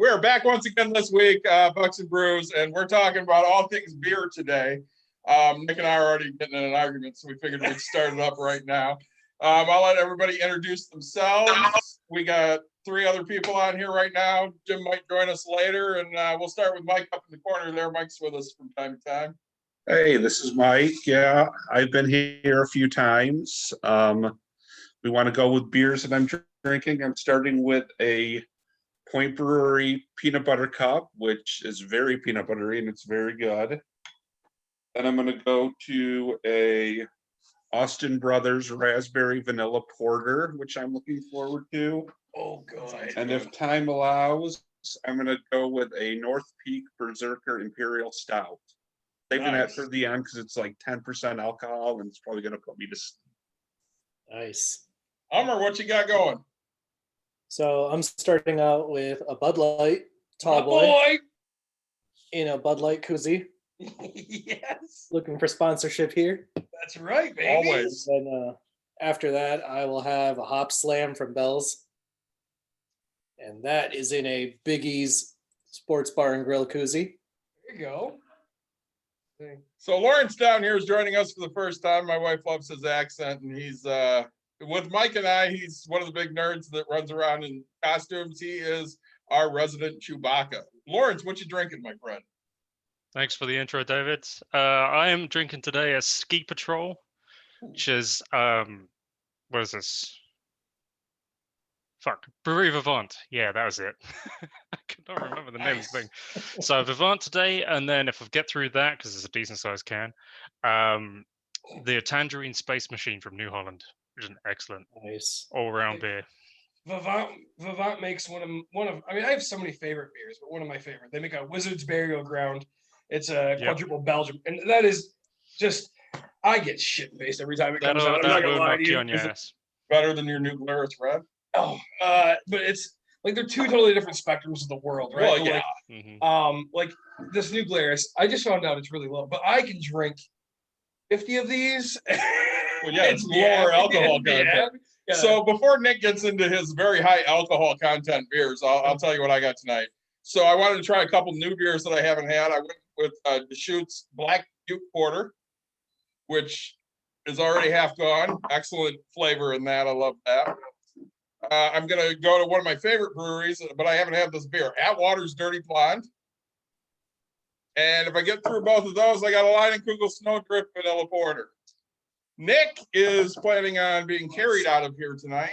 We're back once again this week, Bucks and Brews, and we're talking about all things beer today. Nick and I are already getting in an argument, so we figured we'd start it up right now. I'll let everybody introduce themselves. We got 3 other people on here right now. Jim might join us later, and we'll start with Mike up in the corner there. Mike's with us from time to time. Hey, this is Mike. Yeah, I've been here a few times. We want to go with beers that I'm drinking. I'm starting with a Point Brewery Peanut Butter Cup, which is very peanut buttery and it's very good. Then I'm going to go to a Austin Brothers Raspberry Vanilla Porter, which I'm looking forward to. Oh, God. And if time allows, I'm going to go with a North Peak Berserker Imperial Stout. Saving that for the end because it's like 10% alcohol and it's probably going to put me to sleep. Nice. Amar, what you got going? So I'm starting out with a Bud Light Tall Boy in a Bud Light koozie. Yes. Looking for sponsorship here. That's right, baby. Always. And after that, I will have a Hop Slam from Bell's. And that is in a Biggie's Sports Bar and Grill koozie. There you go. So Laurence down here is joining us for the first time. My wife loves his accent, and he's with Mike and I. He's one of the big nerds that runs around in costumes. He is our resident Chewbacca. Laurence, what you drinking, my friend? Thanks for the intro, David. I am drinking today a Ski Patrol, which is what is this? Fuck, Brewery Vivant. Yeah, that was it. I cannot remember the name of the thing. So Vivant today, and then if I get through that, because it's a decent sized can, the Tangerine Space Machine from New Holland, which is an excellent all-around beer. Vivant makes one of. I mean, I have so many favorite beers, but one of my favorite. They make a Wizard's Burial Ground. It's a quadruple Belgium, and that is just. I get shit faced every time it comes out. I'm not gonna lie to you. Is better than your new Glarus Red? Oh, but it's like they're 2 totally different spectrums of the world, right? Well, yeah. Like this new Glarus, I just found out it's really low, but I can drink 50 of these. Well, yeah, it's lower alcohol content. Yeah. So before Nick gets into his very high alcohol content beers, I'll tell you what I got tonight. So I wanted to try a couple new beers that I haven't had. I went with Deschutes Black Butte Porter, which is already half gone. Excellent flavor in that. I love that. I'm going to go to one of my favorite breweries, but I haven't had this beer, Atwater's Dirty Blonde. And if I get through both of those, I got a Leinenkugel Snowdrift Vanilla Porter. Nick is planning on being carried out of here tonight.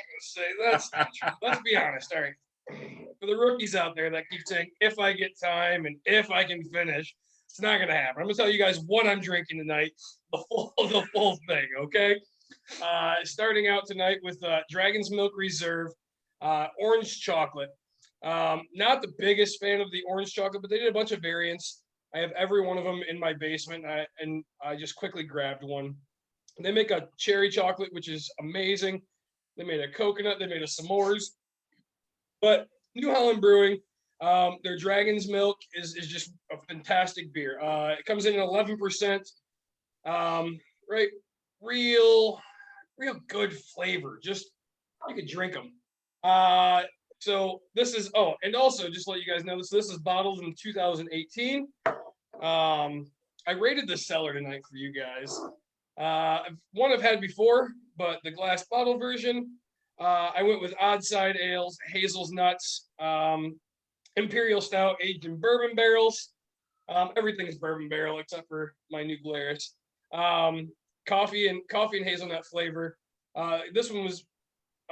That's not true. Let's be honest. All right. For the rookies out there that keep saying, if I get time and if I can finish, it's not going to happen. I'm going to tell you guys what I'm drinking tonight, the full thing, okay? Starting out tonight with Dragon's Milk Reserve, orange chocolate. Not the biggest fan of the orange chocolate, but they did a bunch of variants. I have every one of them in my basement, and I just quickly grabbed one. They make a cherry chocolate, which is amazing. They made a coconut. They made a s'mores. But New Holland Brewing, their Dragon's Milk is just a fantastic beer. It comes in at 11%. Right. Real good flavor. Just you could drink them. So this is and also just to let you guys know this is bottled in 2018. I rated the cellar tonight for you guys. One I've had before, but the glass bottle version. I went with Odd Side Ales, Hazel's Nuts, Imperial Stout aged in bourbon barrels. Everything is bourbon barrel except for my new Glarus. Coffee and hazelnut flavor. This one was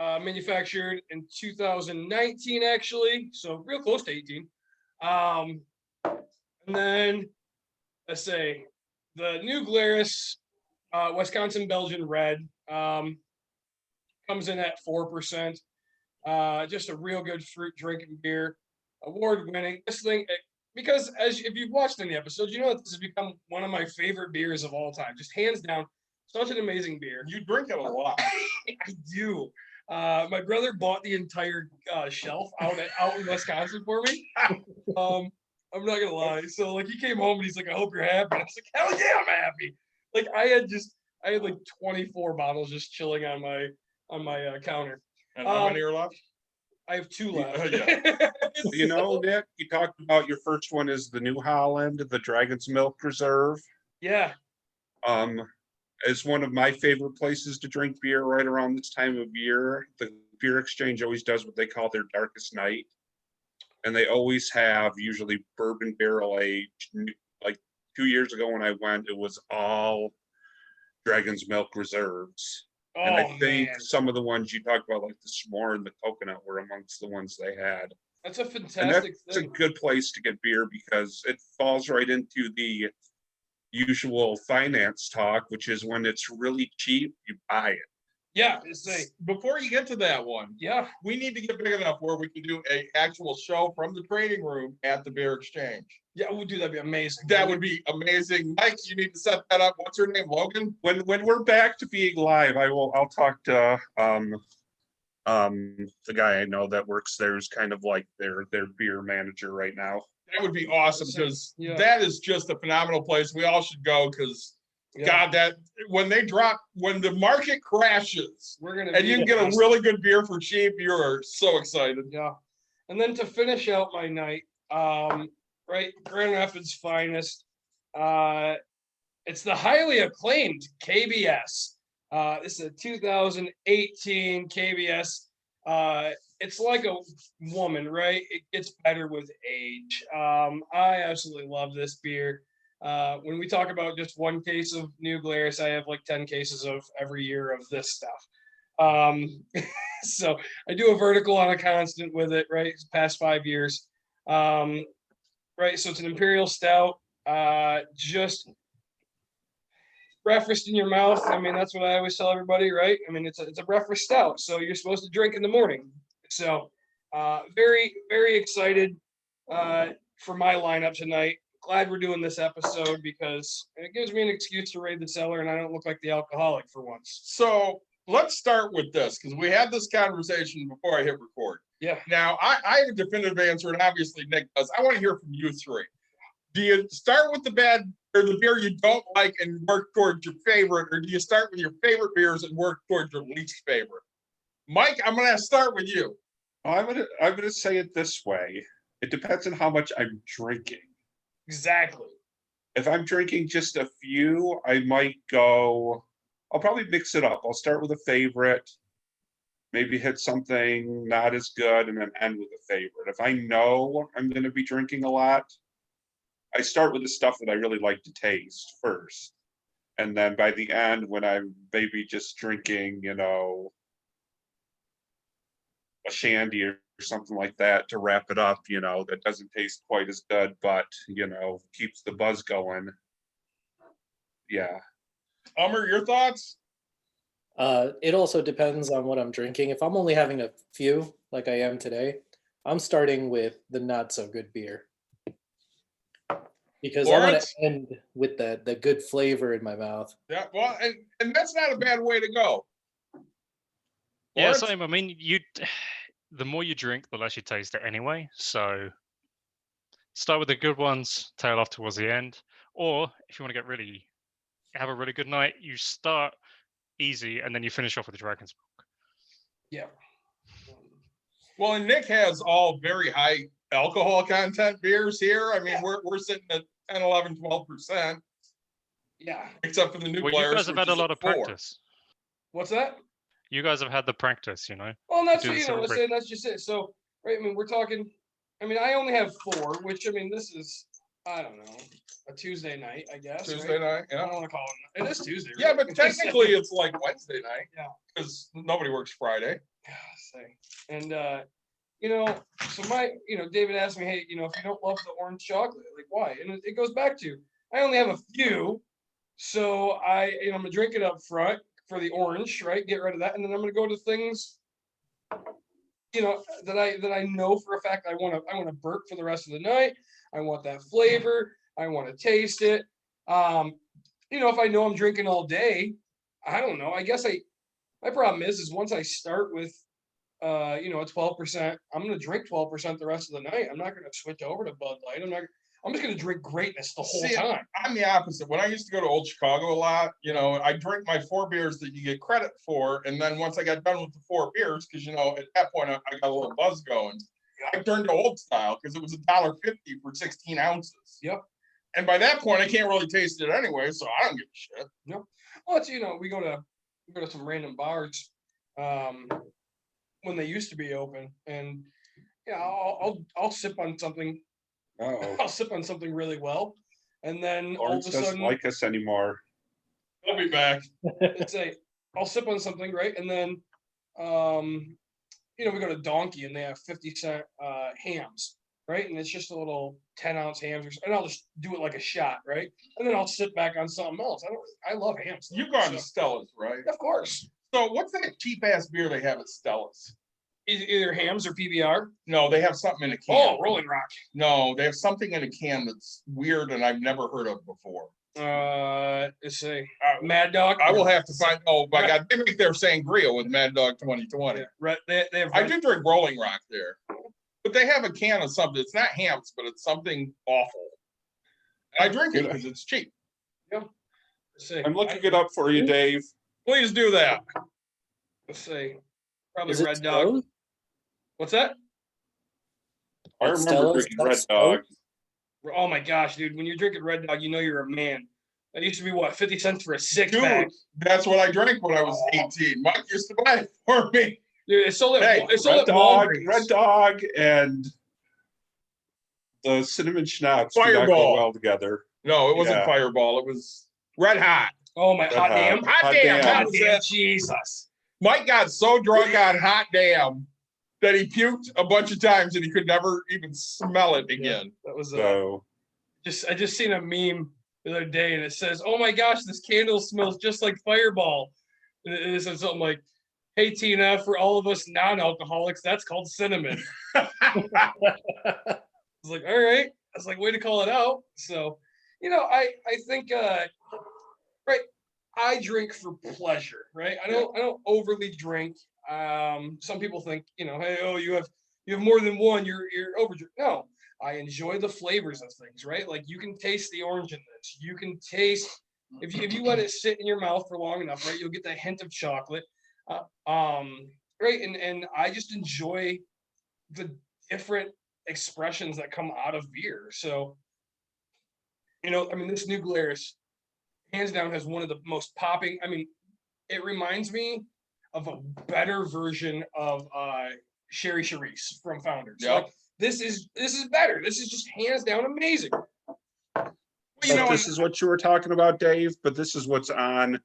manufactured in 2019, actually, so real close to 18. And then let's say the new Glarus, Wisconsin Belgian Red, comes in at 4%. Just a real good fruit drinking beer, award-winning. This thing, because if you've watched any episodes, you know that this has become one of my favorite beers of all time. Just hands down, such an amazing beer. You drink it a lot. I do. My brother bought the entire shelf out in Wisconsin for me. I'm not gonna lie. So like he came home and he's like, "I hope you're happy." And I was like, "Hell yeah, I'm happy!" Like I had like 24 bottles just chilling on my counter. And how many are left? I have 2 left. Yeah. You know, Nick, you talked about your first one is the New Holland, the Dragon's Milk Reserve. Yeah. Is one of my favorite places to drink beer right around this time of year. The Beer Exchange always does what they call their darkest night. And they always have usually bourbon barrel aged. Like 2 years ago when I went, it was all Dragon's Milk Reserves. And I Oh think man, some of the ones you talked about, like the s'more and the coconut, were amongst the ones they had. that's a And fantastic that's a thing. good place to get beer because it falls right into the usual finance talk, which is when it's really cheap, you buy it. Yeah, it's a, Before you get to that one, yeah. we need to get big enough where we can do a actual show from the training room at the Beer Exchange. Yeah, we'll do that'd be amazing. That would be amazing. Mike, you need to set that up. What's her name? Logan? When we're back to being live, I'll talk to the guy I know that works there is kind of like their beer manager right now. That would be awesome because Yeah. that is just a phenomenal place. We all should go because Yeah. God, that when the market crashes We're gonna and be you can get a amazing. really good beer for cheap, you're so excited. Yeah. And then to finish out my night, right, Grand Rapids finest. It's the highly acclaimed KBS. This is a 2018 KBS. It's like a woman, right? It gets better with age. I absolutely love this beer. When we talk about just one case of New Glarus, I have like 10 cases of every year of this stuff. So I do a vertical on a constant with it, right? It's past 5 years. Right. So it's an imperial stout, just breakfast in your mouth. I mean, that's what I always tell everybody, right? I mean, it's a breakfast stout, so you're supposed to drink in the morning. So very, very excited for my lineup tonight. Glad we're doing this episode because it gives me an excuse to raid the cellar and I don't look like the alcoholic for once. So let's start with this because we had this conversation before I hit record. Yeah. Now I have a definitive answer, and obviously Nick does. I want to hear from you three. Do you start with the bad or the beer you don't like and work towards your favorite, or do you start with your favorite beers and work towards your least favorite? Mike, I'm gonna start with you. I'm gonna say it this way. It depends on how much I'm drinking. Exactly. If I'm drinking just a few, I might go. I'll probably mix it up. I'll start with a favorite, maybe hit something not as good, and then end with a favorite. If I know I'm going to be drinking a lot, I start with the stuff that I really like to taste first. And then by the end, when I'm maybe just drinking, a shandy or something like that to wrap it up, that doesn't taste quite as good, but, keeps the buzz going. Yeah. Amar, your thoughts? It also depends on what I'm drinking. If I'm only having a few, like I am today, I'm starting with the not so good beer. Because I want Laurence? to end with the good flavor in my mouth. Yeah, well, and that's not a bad way to go. Yeah, Laurence? same. I mean, the more you drink, the less you taste it anyway. So start with the good ones, tail off towards the end. Or if you want to have a really good night, you start easy and then you finish off with the Dragon's Milk. Yeah. Well, and Nick has all very high alcohol content beers here. I mean, we're sitting at 10, 11, 12%, Yeah. except for the new Well, players. you guys have had a lot of 4. practice. What's that? You guys have had the practice, Well, and that's Do what, this every break. that's just it. So, right, I mean, we're talking, I only have 4, which, this is, I don't know, a Tuesday night, I guess. Tuesday right? night, I yeah. don't want to call it. It is Tuesday. Yeah, really. but technically it's like Wednesday night. Yeah. Because nobody works Friday. Say. And, so David asked me, hey, if you don't love the orange chocolate, like why? And it goes back to, I only have a few. So I'm going to drink it up front for the orange, right? Get rid of that. And then I'm going to go to things, that I know for a fact I want to burp for the rest of the night. I want that flavor. I want to taste it. If I know I'm drinking all day, I don't know. I guess my problem is once I start with, a 12%, I'm going to drink 12% the rest of the night. I'm not going to switch over to Bud Light. I'm just gonna drink greatness the whole See, time. I'm the opposite. When I used to go to Old Chicago a lot, I drink my 4 beers that you get credit for, and then once I got done with the 4 beers, because at that point I got a little buzz going, I turned to old style because it was $1.50 for 16 ounces. Yep. And by that point, I can't really taste it anyway, so I don't give a shit. Yep. Well, it's we go to some random bars, when they used to be open, and yeah, I'll sip on something. Uh-oh. I'll sip on something really well, and then all of Laurence a doesn't sudden, like us anymore. I'll be back. I'll sip on something, right? And then, we go to Donkey and they have 50-cent hams, right? And it's just a little 10-ounce hams, and I'll just do it like a shot, right? And then I'll sit back on something else. I love hams. You've gone to Stella's, right? Of course. So what's that cheap ass beer they have at Stella's? Either hams or PBR. No, they have something in a can. Oh, Rolling Rock. No, they have something in a can that's weird and I've never heard of before. Let's see. Mad Dog. I will have to find. Oh my God, they make their sangria with Mad Dog 2020. Yeah, right. They have. I do drink Rolling Rock there, but they have a can of something. It's not hams, but it's something awful. And I drink it because it's cheap. Let's see. I'm looking it up for you, Dave. Please do that. Let's see. Probably Is it Red Dog. Stella? What's that? I remember Stella's drinking got Red Stella? Dog. Oh my gosh, dude! When you're drinking Red Dog, you know you're a man. That used to be what, 50 cents for a 6-pack. Dude, that's what I drank when I was 18. Mike used to buy it for me. Dude, it's sold at Hey, it's sold Red at Dog, Walgreens. Red Dog, and the cinnamon schnapps do not go Fireball. well together. No, it wasn't Yeah. Fireball. It was Red Hot. Oh my Red hot Hot. damn! Hot Hot damn. damn. That Hot was damn! it. Jesus! Mike got so drunk on Hot Damn that he puked a bunch of times and he could never even smell it again. That was So I just seen a meme the other day, and it says, "Oh my gosh, this candle smells just like Fireball." And it says something like, "Hey Tina, for all of us non-alcoholics, that's called cinnamon." I was like, "All right." I was like, "Way to call it out." So, I think right. I drink for pleasure, right? I don't overly drink. Some people think, hey, oh, you have more than one, you're over. No, I enjoy the flavors of things, right? Like you can taste the orange in this. You can taste if you let it sit in your mouth for long enough, right? You'll get that hint of chocolate, right? And I just enjoy the different expressions that come out of beer. So, this New Glarus, hands down, has one of the most popping. It reminds me of a better version of Sherry Charisse from Founders. Yep. Like, this is better. This is just hands down amazing. but this is what you were talking about, Dave, but this is what's on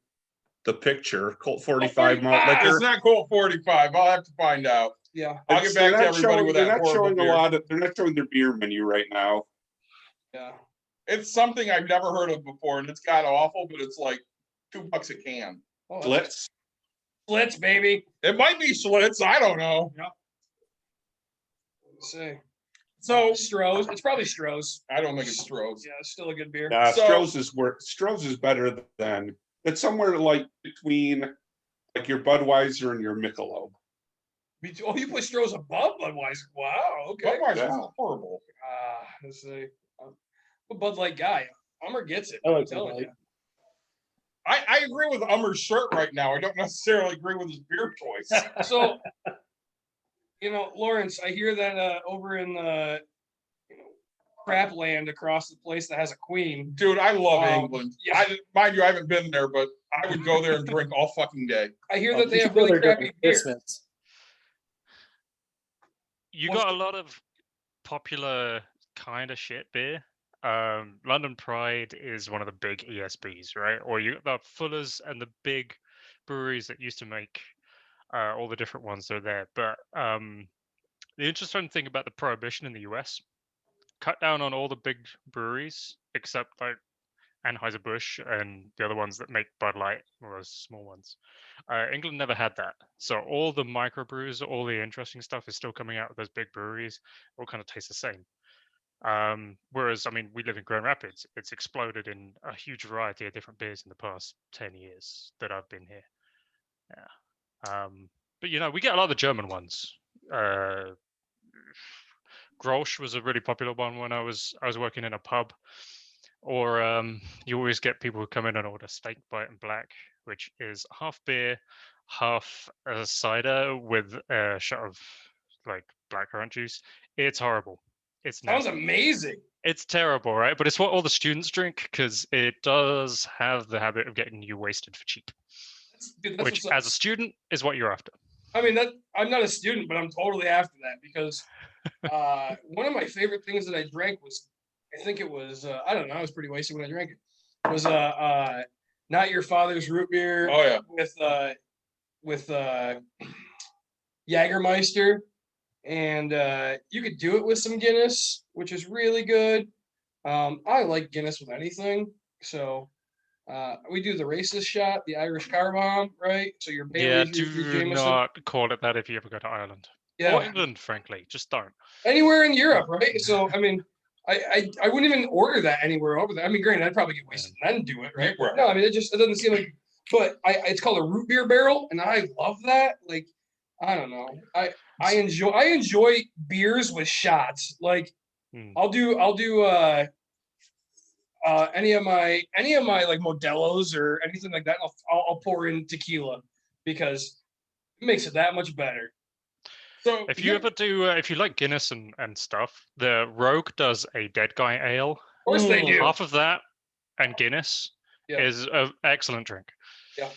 the picture. Colt 45 malt liquor. It's not Colt 45. I'll have to find out. Yeah. I'll get back to They're not everybody showing- with they're that not horrible showing beer. a lot of. They're not showing their beer menu right now. Yeah. It's something I've never heard of before, and it's kind of awful, but it's like $2 a can. Oh, Blitz. Splits, baby. It might be Schlitz. I don't know. Let's see. So Stroh's. It's probably Stroh's. I don't think it's Stroh's. Yeah, it's still a good beer. Yeah, So- Stroh's is better than. It's somewhere like between like your Budweiser and your Michelob. Oh, you put Stroh's above Budweiser. Wow. Okay. Budweiser's Yeah. horrible. Let's see. I'm a Bud Light guy. Hummer gets it. I like I'm Bud telling Light. you. I agree with Ummer's shirt right now. I don't necessarily agree with his beer choice. So, Laurence, I hear that over in crap land across the place that has a queen. Dude, I love Um, England. yeah. Mind you, I haven't been there, but I would go there and drink all fucking day. I hear Oh, that they you have should go really there during crappy beer. Christmas. You What's got a lot of popular kind of shit beer. London Pride is one of the big ESBs, right? Or you got the Fullers and the big breweries that used to make all the different ones are there. But the interesting thing about the prohibition in the US, cut down on all the big breweries except like Anheuser-Busch and the other ones that make Bud Light, or those small ones. England never had that. So all the microbrews, all the interesting stuff is still coming out of those big breweries. All kind of taste the same. Whereas, we live in Grand Rapids. It's exploded in a huge variety of different beers in the past 10 years that I've been here. Yeah. But we get a lot of the German ones. Grolsch was a really popular one when I was working in a pub. Or you always get people who come in and order steak bite and black, which is half beer, half cider with a shot of like blackcurrant juice. It's horrible. It's Sounds nasty. amazing. It's terrible, right? But it's what all the students drink because it does have the habit of getting you wasted for cheap, Dude, that's which what's up. as a student is what you're after. I mean, that I'm not a student, but I'm totally after that because one of my favorite things that I drank was, I think it was, I don't know, I was pretty wasted when I drank it. It was Not Your Father's root beer Oh yeah. with Jägermeister, and you could do it with some Guinness, which is really good. I like Guinness with anything, so we do the racist shot, the Irish car bomb, right? So your Yeah, Bailey's, your do Jameson. not call it that if you ever go to Ireland. Yeah. Or England, frankly. Just don't. Anywhere in Europe, right? So I mean, I wouldn't even order that anywhere over there. I mean, granted, I'd probably get wasted and then do it, right? Right. No, I mean, it doesn't seem like. But it's called a root beer barrel, and I love that. Like, I don't know, I enjoy beers with shots. Like, I'll do any of my like Modelo's or anything like that. I'll pour in tequila because it makes it that much better. So If you ever do, if you like Guinness and stuff, the Rogue does a Dead Guy Ale. of course they do. Half of that and Guinness Yeah. is an excellent drink. Yeah,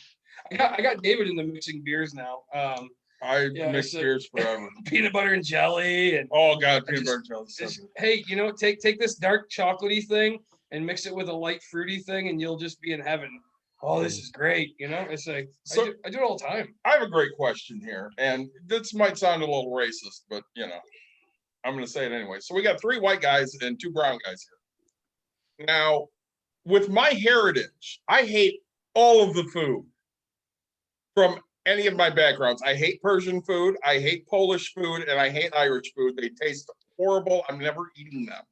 I got David into mixing beers now. I Yeah, mix it's a- beers forever. Peanut butter and jelly, and Oh God, I peanut just- butter and jelly. So it's- good. hey, take this dark chocolatey thing and mix it with a light fruity thing, and you'll just be in heaven. Oh, this is great. It's like So- I do it all the time. I have a great question here, and this might sound a little racist, but I'm going to say it anyway. So we got 3 white guys and 2 brown guys here. Now, with my heritage, I hate all of the food from any of my backgrounds. I hate Persian food, I hate Polish food, and I hate Irish food. They taste horrible. I'm never eating them.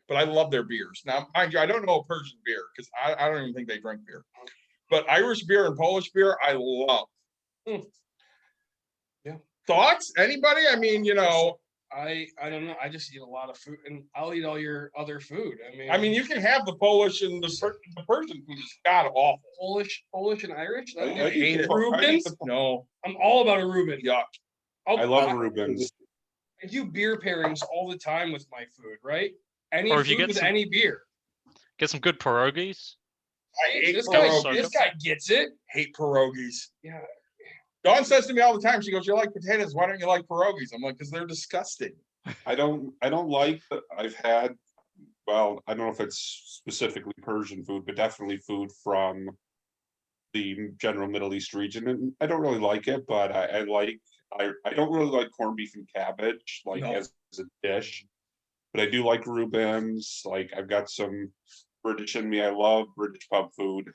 But I love their beers. Now, mind you, I don't know a Persian beer because I don't even think they drink beer. But Irish beer and Polish beer, I love. Yeah. Thoughts? Anybody? I mean, I don't know. I just eat a lot of food, and I'll eat all your other food. I mean, you can have the Polish and the Persian food is god awful. Polish and Irish. I Dude, hate it. Reubens? No, I'm all about a Reuben. yuck. I love Rubens. I do beer pairings all the time with my food, right? Any Or if you food get with some- any beer. Get some good pierogies. I hate This guy, pierogies. this guy gets it. Hate pierogies. Yeah. Dawn says to me all the time, she goes, "You like potatoes? Why don't you like pierogies?" I'm like, "Because they're disgusting." I don't like that. I've had, well, I don't know if it's specifically Persian food, but definitely food from the general Middle East region, and I don't really like it, but I don't really like corned beef and cabbage like No. as a dish, but I do like Reubens. Like I've got some British in me. I love British pub food.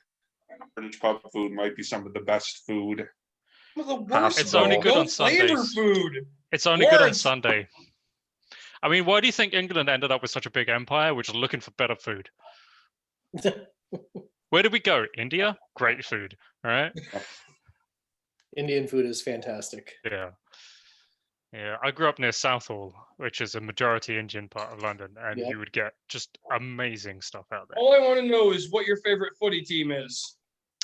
British pub food might be some of the best food. Some of the worst. It's only good no on flavor Sundays. food. It's only good on Words. Sunday. I mean, why do you think England ended up with such a big empire, which is looking for better food? Where did we go? India? Great food. All right. Indian food is fantastic. Yeah. Yeah. I grew up near Southall, which is a majority Indian part of London, and Yeah. you would get just amazing stuff out there. All I want to know is what your favorite footy team is.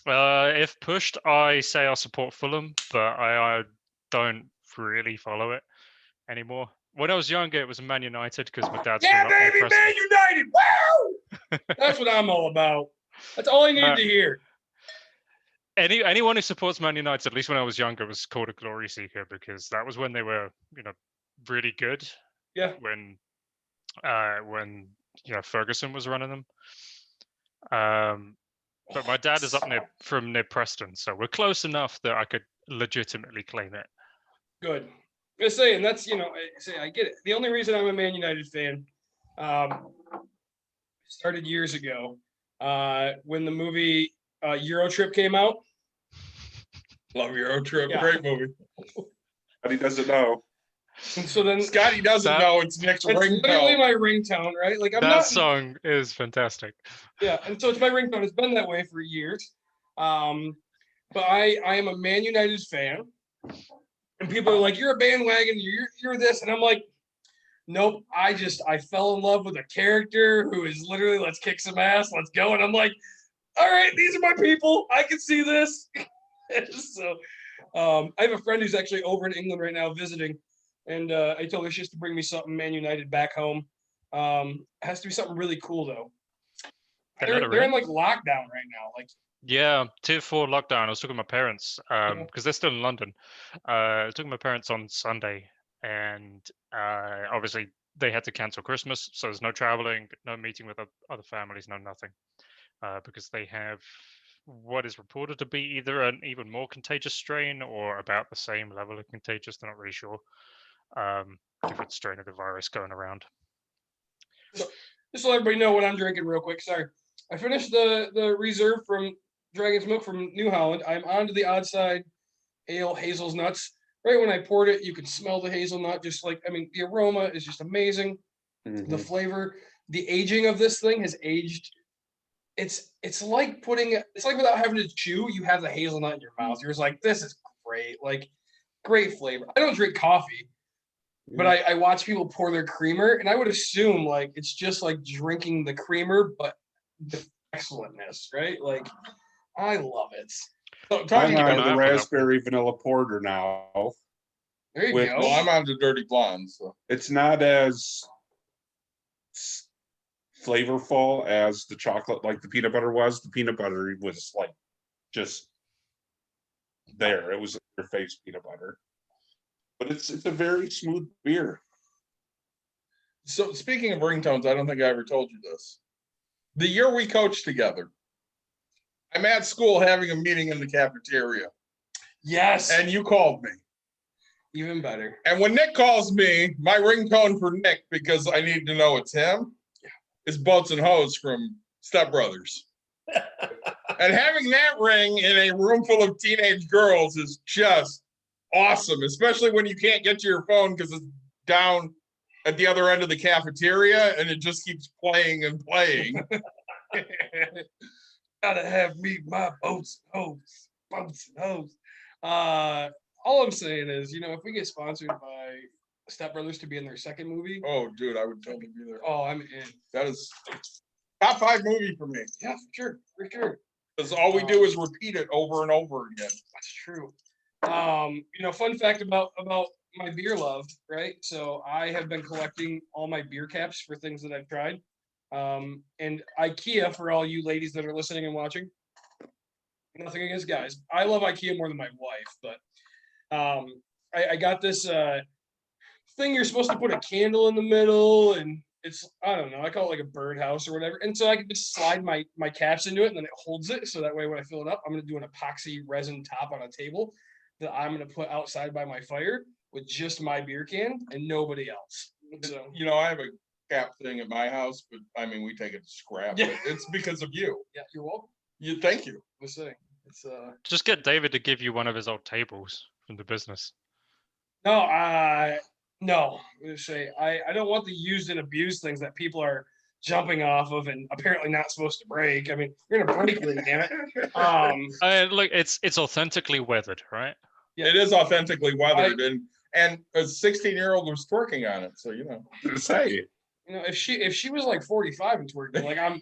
If pushed, I say I support Fulham, but I don't really follow it anymore. When I was younger, it was Man United because my dad's Yeah, from Nottingham baby, Preston. Man United. Wow. That's what I'm all about. That's all I needed to hear. Anyone who supports Man United, at least when I was younger, was called a glory seeker because that was when they were, really good. Yeah. When Ferguson was running them. But my dad is from near Preston, so we're close enough that I could legitimately claim it. Good. I say, and that's I get it. The only reason I'm a Man United fan, started years ago, when the movie Euro Trip came out. Love Euro Trip. Yeah. Great movie. But he doesn't know. And so then Scotty doesn't know it's Nick's it's literally ringtone. my ringtone, right? Like I'm That not. song is fantastic. Yeah, and so it's my ringtone. It's been that way for years. But I am a Man United fan, and people are like, "You're a bandwagon. You're this," and I'm like, Nope. I fell in love with a character who is literally, let's kick some ass, let's go. And I'm like, all right, these are my people. I can see this. So I have a friend who's actually over in England right now visiting. And I told her she has to bring me something Man United back home. It has to be something really cool though. They're in like lockdown right now. Like, yeah, tier 4 lockdown. I was talking to my parents because they're still in London. I was talking to my parents on Sunday, and obviously they had to cancel Christmas, so there's no traveling, no meeting with other families, no nothing, because they have what is reported to be either an even more contagious strain or about the same level of contagious. They're not really sure. Different strain of the virus going around. just to let everybody know what I'm drinking real quick. Sorry. I finished the reserve from Dragon's Milk from New Holland. I'm on to the Odd Side Ale Hazelnuts. Right when I poured it, you could smell the hazelnut. Just like, I mean, the aroma is just amazing. The flavor, the aging of this thing has aged. It's like without having to chew, you have the hazelnut in your mouth. You're just like, this is great. Like, great flavor. I don't drink coffee, but I watch people pour their creamer, and I would assume like it's just like drinking the creamer, but the excellentness, right? Like, I love it. So, I'm talking on about the raspberry vanilla porter now. There you Which- go. well, I'm on the dirty blonde. So It's not as flavorful as the chocolate, like the peanut butter was. The peanut butter was like just there. It was your face peanut butter. But it's a very smooth beer. So speaking of ringtones, I don't think I ever told you this. The year we coached together, I'm at school having a meeting in the cafeteria, Yes. and you called me. Even better. And when Nick calls me, my ringtone for Nick, because I need to know it's him, is Boats and Hose from Step Brothers. And having that ring in a room full of teenage girls is just awesome, especially when you can't get to your phone because it's down at the other end of the cafeteria and it just keeps playing and playing. Gotta have me my boats and hoes. All I'm saying is, if we get sponsored by Step Brothers to be in their second movie, Oh, dude, I would totally be there. oh, I'm in. That is top 5 movie for me. Yeah, for sure. Because all we do is repeat it over and over again. That's true. Fun fact about my beer love, right? So I have been collecting all my beer caps for things that I've tried. And IKEA, for all you ladies that are listening and watching, nothing against guys. I love IKEA more than my wife, but I got this thing you're supposed to put a candle in the middle, and it's, I don't know, I call it like a birdhouse or whatever. And so I can just slide my caps into it, and then it holds it. So that way when I fill it up, I'm going to do an epoxy resin top on a table that I'm going to put outside by my fire with just my beer can and nobody else. So, I have a cap thing at my house, but I mean, we take it to scrap. Yeah. But it's because of you. yeah, you're welcome. Thank you. Let's say it's Just get David to give you one of his old tables from the business. no. Let's say I don't want the used and abused things that people are jumping off of and apparently not supposed to break. I mean, you're gonna break it, damn it. Look, it's authentically weathered, right? Yeah. It is authentically weathered, and a 16-year-old was twerking on it. So Say, If she was like 45 and twerking, like I'm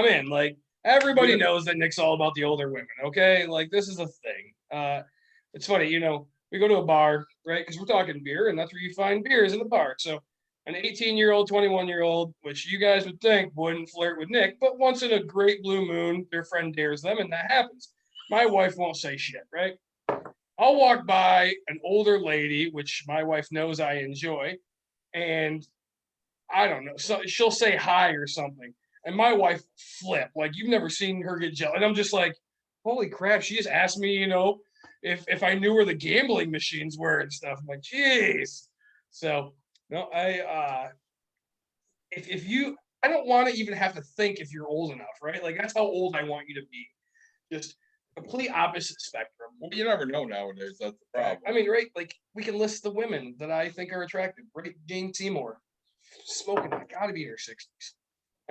in. Like, everybody knows that Nick's all about the older women. Okay, like, this is a thing. It's funny, we go to a bar, right? Because we're talking beer, and that's where you find beers in the bar. So an 18-year-old, 21-year-old, which you guys would think wouldn't flirt with Nick, but once in a great blue moon, their friend dares them, and that happens. My wife won't say shit, right? I'll walk by an older lady, which my wife knows I enjoy, and I don't know, so she'll say hi or something, and my wife flip, like, you've never seen her get jealous. And I'm just like, holy crap, she just asked me, if I knew where the gambling machines were and stuff. I'm like, geez. So no, if you, I don't want to even have to think if you're old enough, right? Like, that's how old I want you to be. Just complete opposite spectrum. well, you never know nowadays. That's the problem. I mean, right? Like, we can list the women that I think are attractive, right? Jane Seymour, smoking, gotta be in her 60s.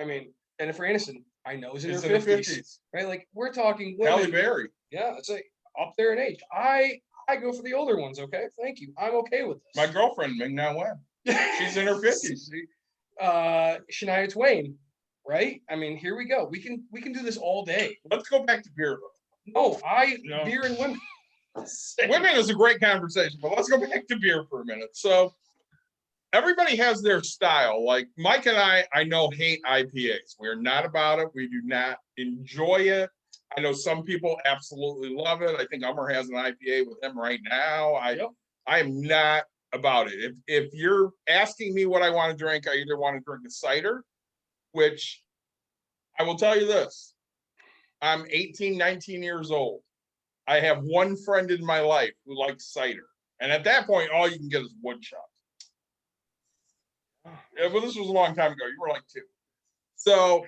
I mean, Jennifer Aniston, I know is in her 50s, right? Like, we're talking women. Halle Berry. Yeah, it's like up there in age. I go for the older ones. Okay, thank you. I'm okay with this. My girlfriend, Ming Na Wen. She's in her 50s. Shania Twain, right? I mean, here we go. We can do this all day. Let's go back to beer. No, No. beer and women. Women is a great conversation, but let's go back to beer for a minute. So everybody has their style. Like Mike and I know hate IPAs. We're not about it. We do not enjoy it. I know some people absolutely love it. I think Amar has an IPA with him right now. I am not about it. If you're asking me what I want to drink, I either want to drink a cider, which I will tell you this. I'm 18, 19 years old. I have one friend in my life who likes cider. And at that point, all you can get is woodchuck. Yeah, well, this was a long time ago. You were like 2. So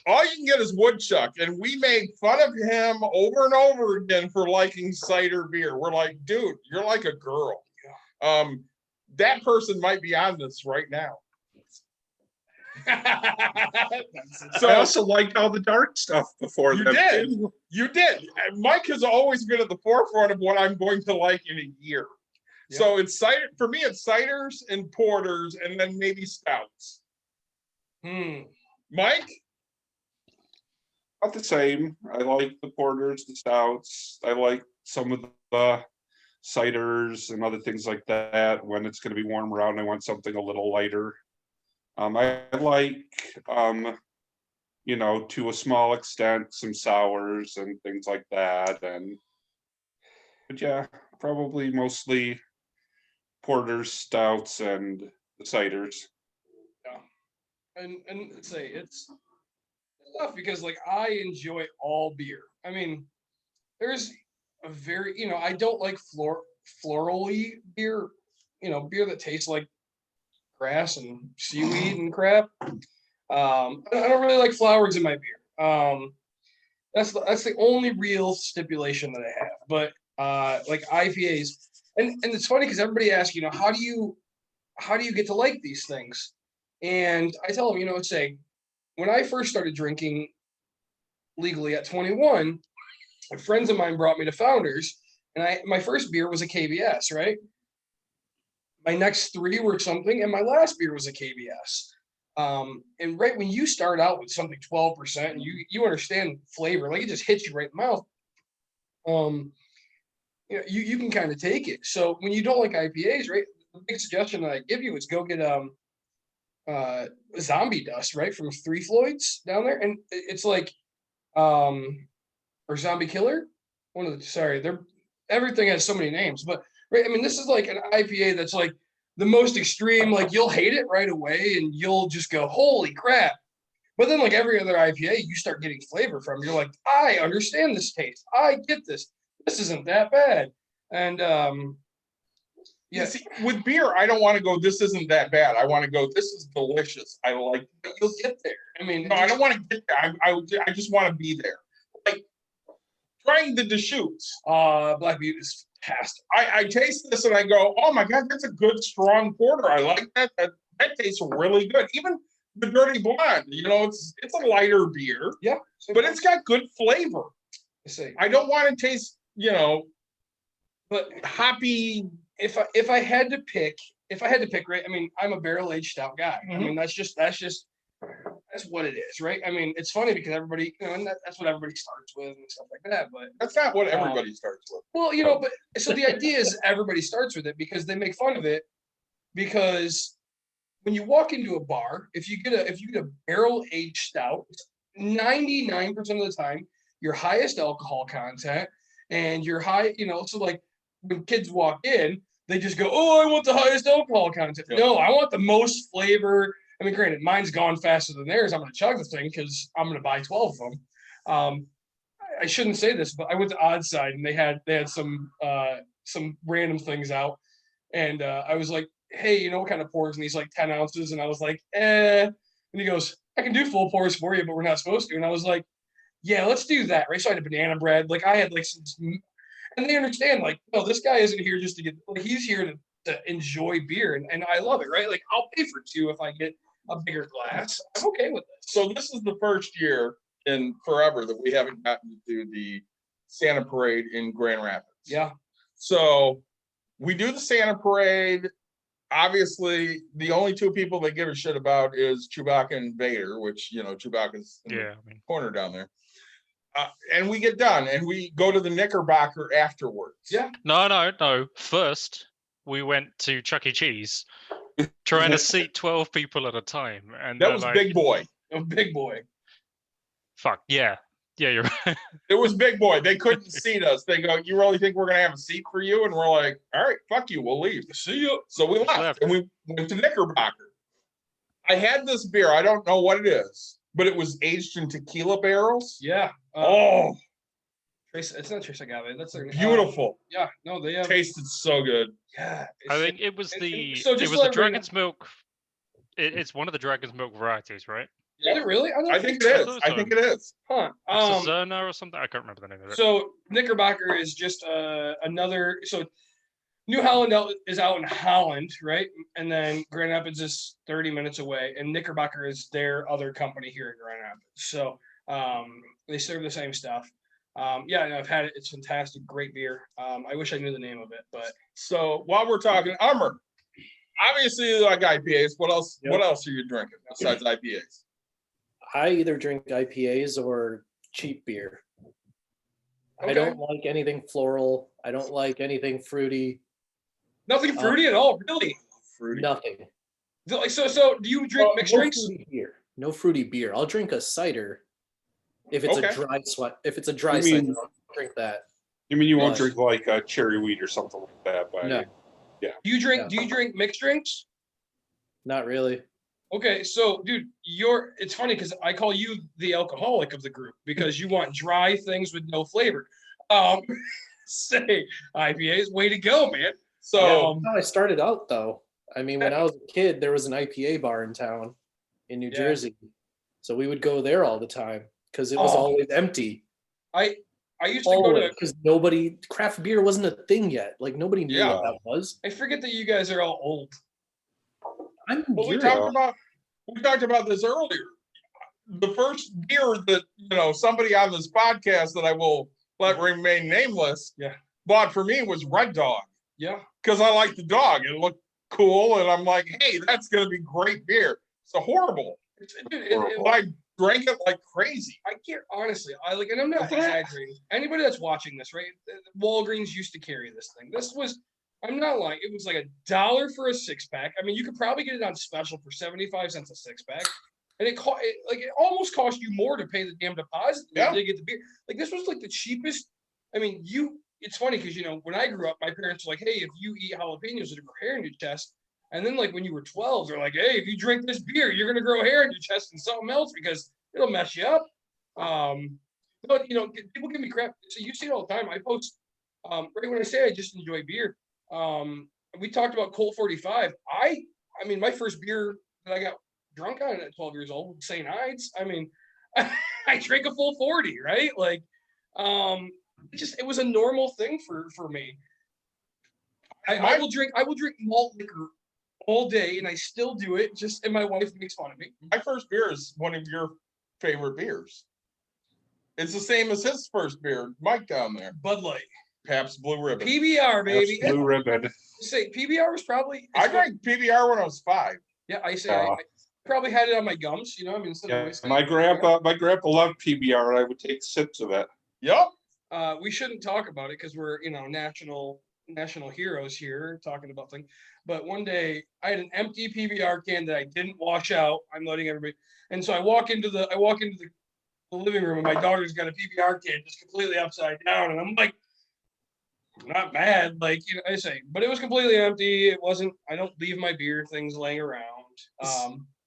all you can get is woodchuck. And we made fun of him over and over again for liking cider beer. We're like, dude, you're like a girl. That person might be on this right now. So I also liked all the dark stuff before You them, did. too. You did. Mike has always been at the forefront of what I'm going to like in a year. Yeah. So it's cider for me. It's ciders and porters, and then maybe stouts. Mike, About the same. I like the porters, the stouts. I like some of the ciders and other things like that. When it's going to be warm around, I want something a little lighter. I like, to a small extent, some sours and things like that. But yeah, probably mostly porters, stouts, and the ciders. And say it's tough because like I enjoy all beer. I mean, there's a very I don't like florally beer. Beer that tastes like grass and seaweed and crap. I don't really like flowers in my beer. That's the only real stipulation that I have. But like IPAs, and it's funny because everybody asks, how do you get to like these things? And I tell them, say when I first started drinking legally at 21, friends of mine brought me to Founders, and my first beer was a KBS, right? My next 3 were something, and my last beer was a KBS. And right when you start out with something 12%, and you understand flavor, like it just hits you right in the mouth. You can kind of take it. So when you don't like IPAs, right? The big suggestion that I give you is go get Zombie Dust, right, from 3 Floyds down there, and it's like, or Zombie Killer. Everything has so many names, but right. I mean, this is like an IPA that's like the most extreme. Like you'll hate it right away, and you'll just go, "Holy crap!" But then, like every other IPA, you start getting flavor from. You're like, "I understand this taste. I get this. This isn't that bad." And yeah. See, with beer, I don't want to go, this isn't that bad. I want to go, this is delicious. I like it. You'll get there. I mean, no, I don't want to get there. I just want to be there. Like trying the Deschutes. Black Butte is fantastic. I taste this and I go, oh my God, that's a good strong porter. I like that. That tastes really good. Even the Dirty Blonde, it's a lighter beer. Yeah. But it's got good flavor. I don't want to taste, but hoppy. If I had to pick, right? I mean, I'm a barrel aged stout guy. I mean, that's what it is, right? I mean, it's funny because everybody, and that's what everybody starts with and stuff like that. But that's not what everybody starts with. Well, but so the idea is everybody starts with it because they make fun of it. Because when you walk into a bar, if you get a barrel aged stout, 99% of the time, your highest alcohol content and your high, so like when kids walk in, they just go, "Oh, I want the highest alcohol content." Yep. No, I want the most flavor. I mean, granted, mine's gone faster than theirs. I'm going to chug the thing because I'm going to buy 12 of them. I shouldn't say this, but I went to Oddside and they had some random things out, and I was like, "Hey, what kind of pours?" And he's like 10 ounces, and I was like, "Eh." And he goes, "I can do full pours for you, but we're not supposed to." And I was like, "Yeah, let's do that." Right? So I had a banana bread. Like I had like some. And they understand, like, no, this guy isn't here just to get, like, he's here to enjoy beer. And I love it, right? Like, I'll pay for 2 if I get a bigger glass. I'm okay with this. So this is the first year in forever that we haven't gotten to do the Santa Parade in Grand Rapids. Yeah. So we do the Santa Parade obviously, the only two people they give a shit about is Chewbacca and Vader, which, Chewbacca's in the Yeah, I mean, corner down there. And we get done and we go to the Knickerbocker afterwards. Yeah. no. First, we went to Chuck E. Cheese, trying to seat 12 people at a time, and That they're was like, Big Boy. A big boy. "Fuck yeah, you're right." It was Big Boy. They couldn't seat us. They go, "You really think we're gonna have a seat for you?" And we're like, "All right, fuck you. We'll leave. See you." So we left and we went to Knickerbocker. I had this beer. I don't know what it is, but it was aged in tequila barrels. Yeah. Oh, It's not Trace Agave. That's their beautiful. yeah. No, they have. Tasted so good. Yeah. I think it was and- the so it just was so the everybody Dragon's Milk. It's one of the Dragon's Milk varieties, right? Is it really? don't I think so. it is. I think it is. Huh. Zerna or something. I can't remember the name of it. So Knickerbocker is just another. So New Holland is out in Holland, right? And then Grand Rapids is 30 minutes away, and Knickerbocker is their other company here in Grand Rapids. So they serve the same stuff. Yeah, I've had it. It's fantastic, great beer. I wish I knew the name of it, but So while we're talking, Amar, obviously you like IPAs. What else? Yep. What else are you drinking besides IPAs? I either drink IPAs or cheap beer. I Okay. don't like anything floral. I don't like anything fruity. nothing fruity at all, really. Fruity. Nothing. So do you drink mixed no drinks? fruity beer. No fruity beer. I'll drink a cider if it's Okay. a dry sweat. If it's a dry You cider, mean- I'll drink that. You mean you won't Nice. drink like a cherry wheat or something like that? But No, Do you drink? Yeah. Do you drink mixed drinks? not really. Okay, so dude, it's funny because I call you the alcoholic of the group because you want dry things with no flavor. Say IPAs, way to go, man. So That's how I started out, though. I mean, when I was a kid, there was an IPA bar in town in New Yeah. Jersey, so we would go there all the time because it was Oh. always empty. I used to go to. Because craft beer wasn't a thing yet. Like nobody knew Yeah. what that was. I forget that you guys are all old. I'm Well, we you're- talked about this earlier. The first beer that somebody on this podcast that I will let remain nameless, Yeah. bought for me was Red Dog Yeah. because I like the dog. It looked cool, and I'm like, hey, that's gonna be great beer. It's horrible, but I drank it like crazy. I can't honestly. And I'm not exaggerating. Anybody that's watching this, right? Walgreens used to carry this thing. I'm not lying. It was like $1 for a 6-pack. I mean, you could probably get it on special for 75 cents a 6-pack, and it almost cost you more to pay the damn deposit than to get the beer. Like this was like the cheapest. I mean, It's funny because when I grew up, my parents were like, "Hey, if you eat jalapenos, it'll grow hair in your chest." And then like when you were 12, they're like, "Hey, if you drink this beer, you're gonna grow hair in your chest and something else because it'll mess you up." But people give me crap. So you see it all the time. I post right when I say I just enjoy beer. We talked about Colt 45. I mean, my first beer that I got drunk on at 12 years old was St. Ides. I mean, I drank a full 40, right? Like, it was a normal thing for me. I will drink malt liquor all day, and I still do it. And my wife makes fun of me. My first beer is one of your favorite beers. It's the same as his first beer, Mike down there. Bud Light, Pabst Blue Ribbon. PBR, baby. Blue Ribbon. Say PBR was probably. I drank PBR when I was 5. Yeah, I probably had it on my gums. Instead Yeah, of wasting my it. grandpa loved PBR, and I would take sips of it. Yep. We shouldn't talk about it because we're national heroes here talking about things. But one day I had an empty PBR can that I didn't wash out. I'm letting everybody. And so I walk into the living room, and my daughter's got a PBR can just completely upside down, and I'm like, not bad, like I say, but it was completely empty. It wasn't. I don't leave my beer things laying around.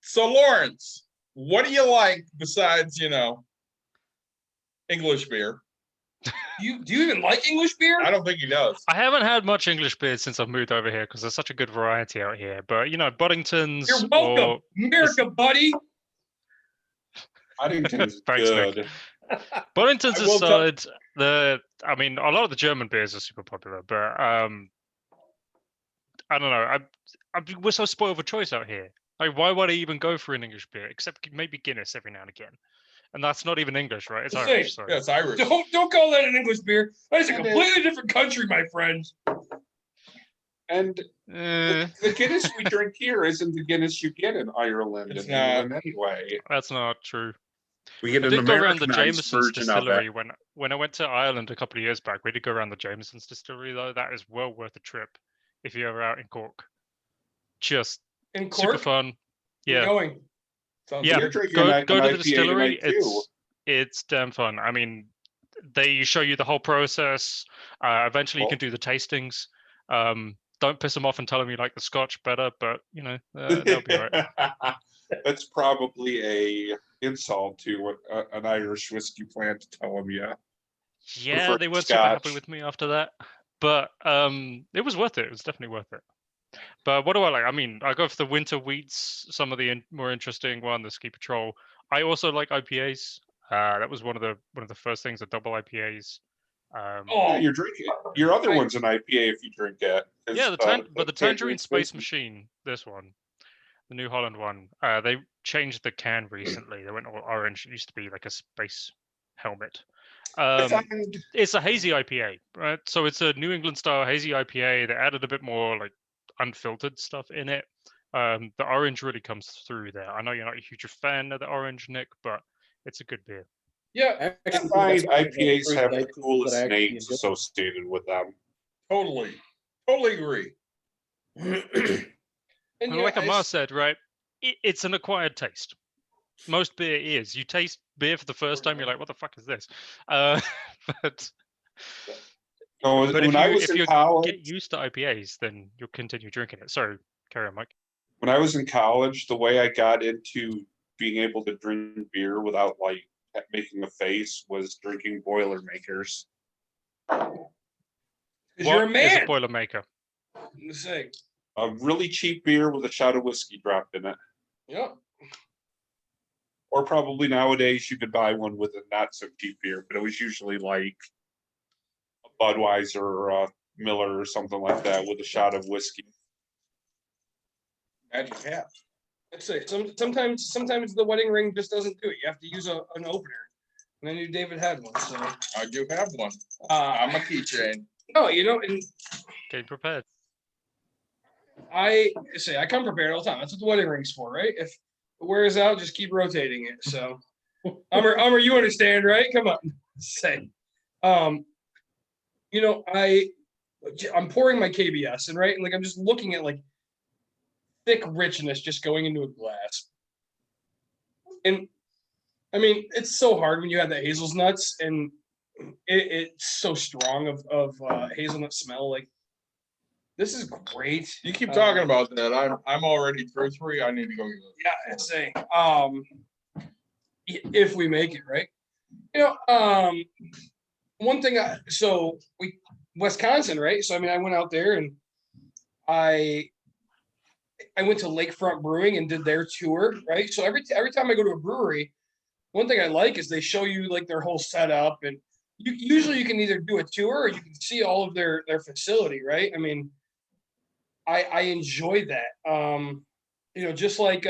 So Laurence, what do you like besides English beer? Do you even like English beer? I don't think he does. I haven't had much English beer since I've moved over here because there's such a good variety out here. But Boddington's. You're welcome, America, buddy. Paddington's Thanks, Nick. good. Boddington's I will tell- aside, a lot of the German beers are super popular, but I don't know. We're so spoiled for choice out here. Like, why would I even go for an English beer except maybe Guinness every now and again? And that's not even English, right? It's Just Irish. saying. Sorry. Yeah, it's Irish. Don't call that an English beer. That is a It is. completely different country, my friend. And Eh, the Guinness we drink here isn't the Guinness you get in Ireland It's and not. England anyway. that's not true. We get I an did go around the Americanized Jameson's version of distillery it. when I went to Ireland a couple of years back. We did go around the Jameson's distillery though. That is well worth a trip if you're ever out in Cork. Just In super Cork, fun. we're Yeah, going. Sounds yeah. We're good. drinking Go an to the IPA distillery. tonight, too. It's damn fun. I mean, they show you the whole process. Eventually, you can do the tastings. Don't piss them off and tell them you like the Scotch better, but you know they'll be all right. That's probably a insult to an Irish whiskey plant to tell them, yeah. Yeah, Prefer they weren't super happy Scotch. with me after that, but it was worth it. It was definitely worth it. But what do I like? I mean, I go for the winter wheats, some of the more interesting one, the Ski Patrol. I also like IPAs. That was one of the first things, the double IPAs. Yeah, Oh, you're drinking your other I- one's an IPA if you drink it. Yeah, the Tangerine Tangerine Space Machine, this one, the New Holland one. They changed the can recently. They went all orange. It used to be like a space helmet. I find It's a hazy IPA, right? So it's a New England style hazy IPA. They added a bit more like unfiltered stuff in it. The orange really comes through there. I know you're not a huge fan of the orange, Nick, but it's a good beer. yeah. I Actually, think find that's one of the IPAs fruit have that the I- that I coolest actually names enjoy. associated with them. Totally agree. And And like Amar said, right, it's an acquired taste. Most beer is. You taste beer for the first time, you're like, what the fuck is this? But No, but when I was if in you college, get used to IPAs, then you'll continue drinking it. Sorry, carry on, Mike. when I was in college, the way I got into being able to drink beer without like making a face was drinking Boilermakers. Because you're a What is a man. Boilermaker? I'm just saying. A really cheap beer with a shot of whiskey dropped in it. Yep. Or probably nowadays you could buy one with a not so cheap beer, but it was usually like a Budweiser or a Miller or something like that with a shot of whiskey. Magic hat. I'd say sometimes the wedding ring just doesn't do it. You have to use an opener. And I knew David had one, so I do have one. I'm I'm a keychain. no, and Getting prepared. I come prepared all the time. That's what the wedding ring's for, right? If it wears out, just keep rotating it. So Amar, you understand, right? Come on. Say. I'm pouring my KBS and right, and like I'm just looking at like thick richness just going into a glass. And I mean, it's so hard when you have the hazelnuts and it's so strong of hazelnut smell. Like this is great. You keep talking about that. I'm already through 3. I need to go get it. Yeah, I'd say if we make it right. One thing Wisconsin, right? So I mean I went out there and I went to Lakefront Brewing and did their tour, right? So every time I go to a brewery, one thing I like is they show you like their whole setup, and usually you can either do a tour or you can see all of their facility, right? I mean, I enjoy that. Just like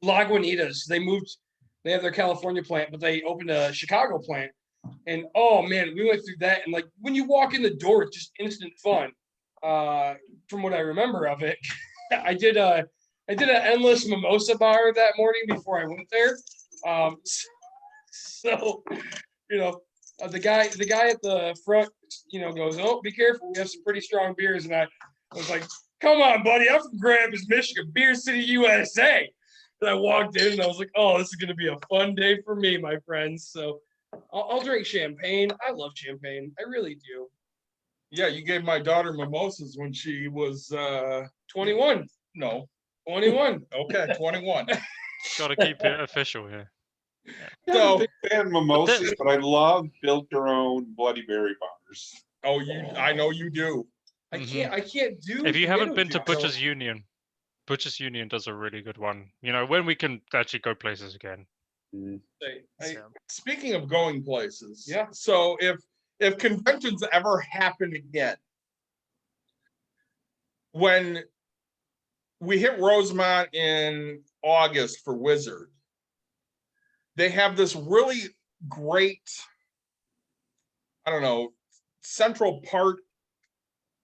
Lagunitas, they have their California plant, but they opened a Chicago plant, and oh man, we went through that, and like when you walk in the door, it's just instant fun. From what I remember of it, I did an endless mimosa bar that morning before I went there. The guy at the front, goes, "Oh, be careful, we have some pretty strong beers." And I was like, "Come on, buddy, I'm from Grand Rapids, Michigan, Beer City, USA." And I walked in and I was like, "Oh, this is gonna be a fun day for me, my friends." So I'll drink champagne. I love champagne. I really do. Yeah, you gave my daughter mimosas when she was 21. no. 21. Okay, 21. Got to keep it official here. I'm So- a big fan of mimosas, but I love build your own Bloody Mary bars. Oh, I know you do. I can't do. If you haven't been to tomato juice. Butcher's Union does a really good one. When we can actually go places again. Speaking of going places, Yeah. So if conventions ever happen again, when we hit Rosemont in August for Wizard, they have this really great, I don't know, central part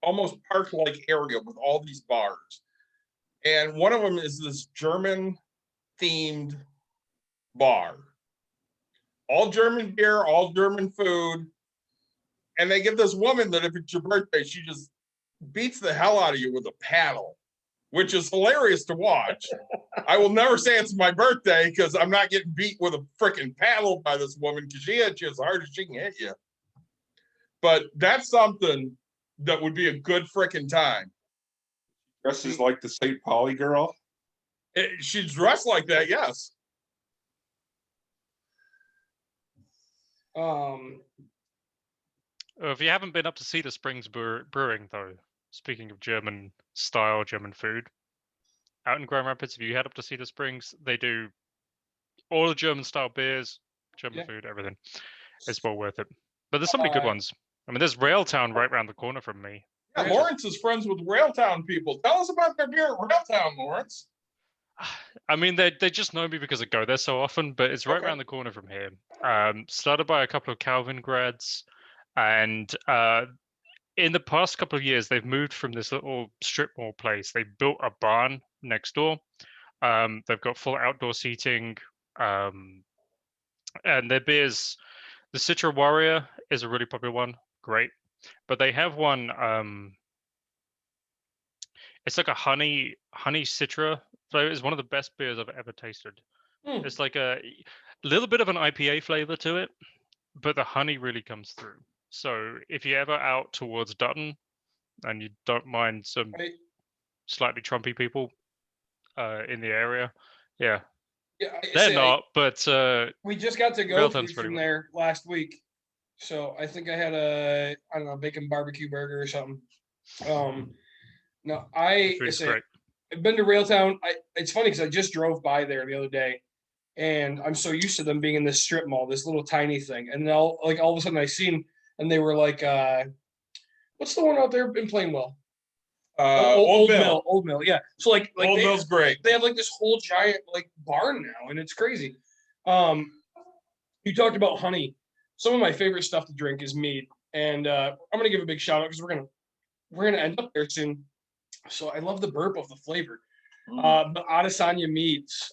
almost park-like area with all these bars. And one of them is this German-themed bar. All German beer, all German food. And they give this woman that if it's your birthday, she just beats the hell out of you with a paddle, which is hilarious to watch. I will never say it's my birthday because I'm not getting beat with a freaking paddle by this woman because she hits you as hard as she can hit you. But that's something that would be a good freaking time. Dresses like the St. Pauli girl. She's dressed like that, yes. If you haven't been up to Cedar Springs Brewing, though, speaking of German style, German food, out in Grand Rapids, if you head up to Cedar Springs, they do all the German style beers, German food, everything. It's well worth it. But there's so many good ones. I mean, there's Railtown right around the corner from me. Yeah, Laurence is friends with Railtown people. Tell us about their beer at Railtown, Laurence. I mean, they just know me because I go there so often, but it's right around the corner from here. Started by a couple of Calvin grads, and in the past couple of years, they've moved from this little strip mall place. They built a barn next door. They've got full outdoor seating, and their beers. The Citra Warrior is a really popular one, great. But they have one. It's like a honey Citra flavor. It's one of the best beers I've ever tasted. It's like a little bit of an IPA flavor to it, but the honey really comes through. So if you're ever out towards Dutton and you don't mind some slightly Trumpy people in the area, yeah, they're not. But we just got to go Railtown's from there last week, so I think I had a bacon barbecue burger or something. No, I've been to Railtown. It's funny because I just drove by there the other day, and I'm so used to them being in this strip mall, this little tiny thing, and all of a sudden I seen, and they were like, what's the one out there in Plainwell? Old Mill, yeah. So like Old Mill's great. They have like this whole giant like barn now, and it's crazy. You talked about honey. Some of my favorite stuff to drink is mead, and I'm gonna give a big shout out because we're gonna end up there soon. So I love the burp of the flavor. The Adesanya Meads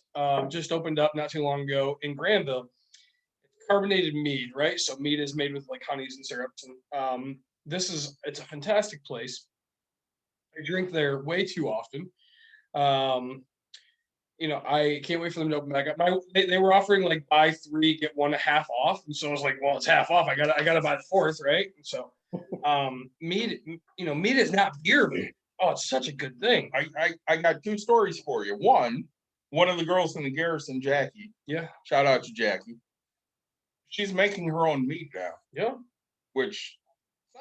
just opened up not too long ago in Granville. Carbonated mead, right? So mead is made with like honeys and syrups, and it's a fantastic place. I drink there way too often. I can't wait for them to open back up. They were offering like buy 3 get 1 half off, and so I was like, well, it's half off. I gotta buy the 4th, right? And so mead is not beer, but oh, it's such a good thing. I got 2 stories for you. One of the girls in the garrison, Jackie. Yeah. Shout out to Jackie. She's making her own mead now. Yeah. Which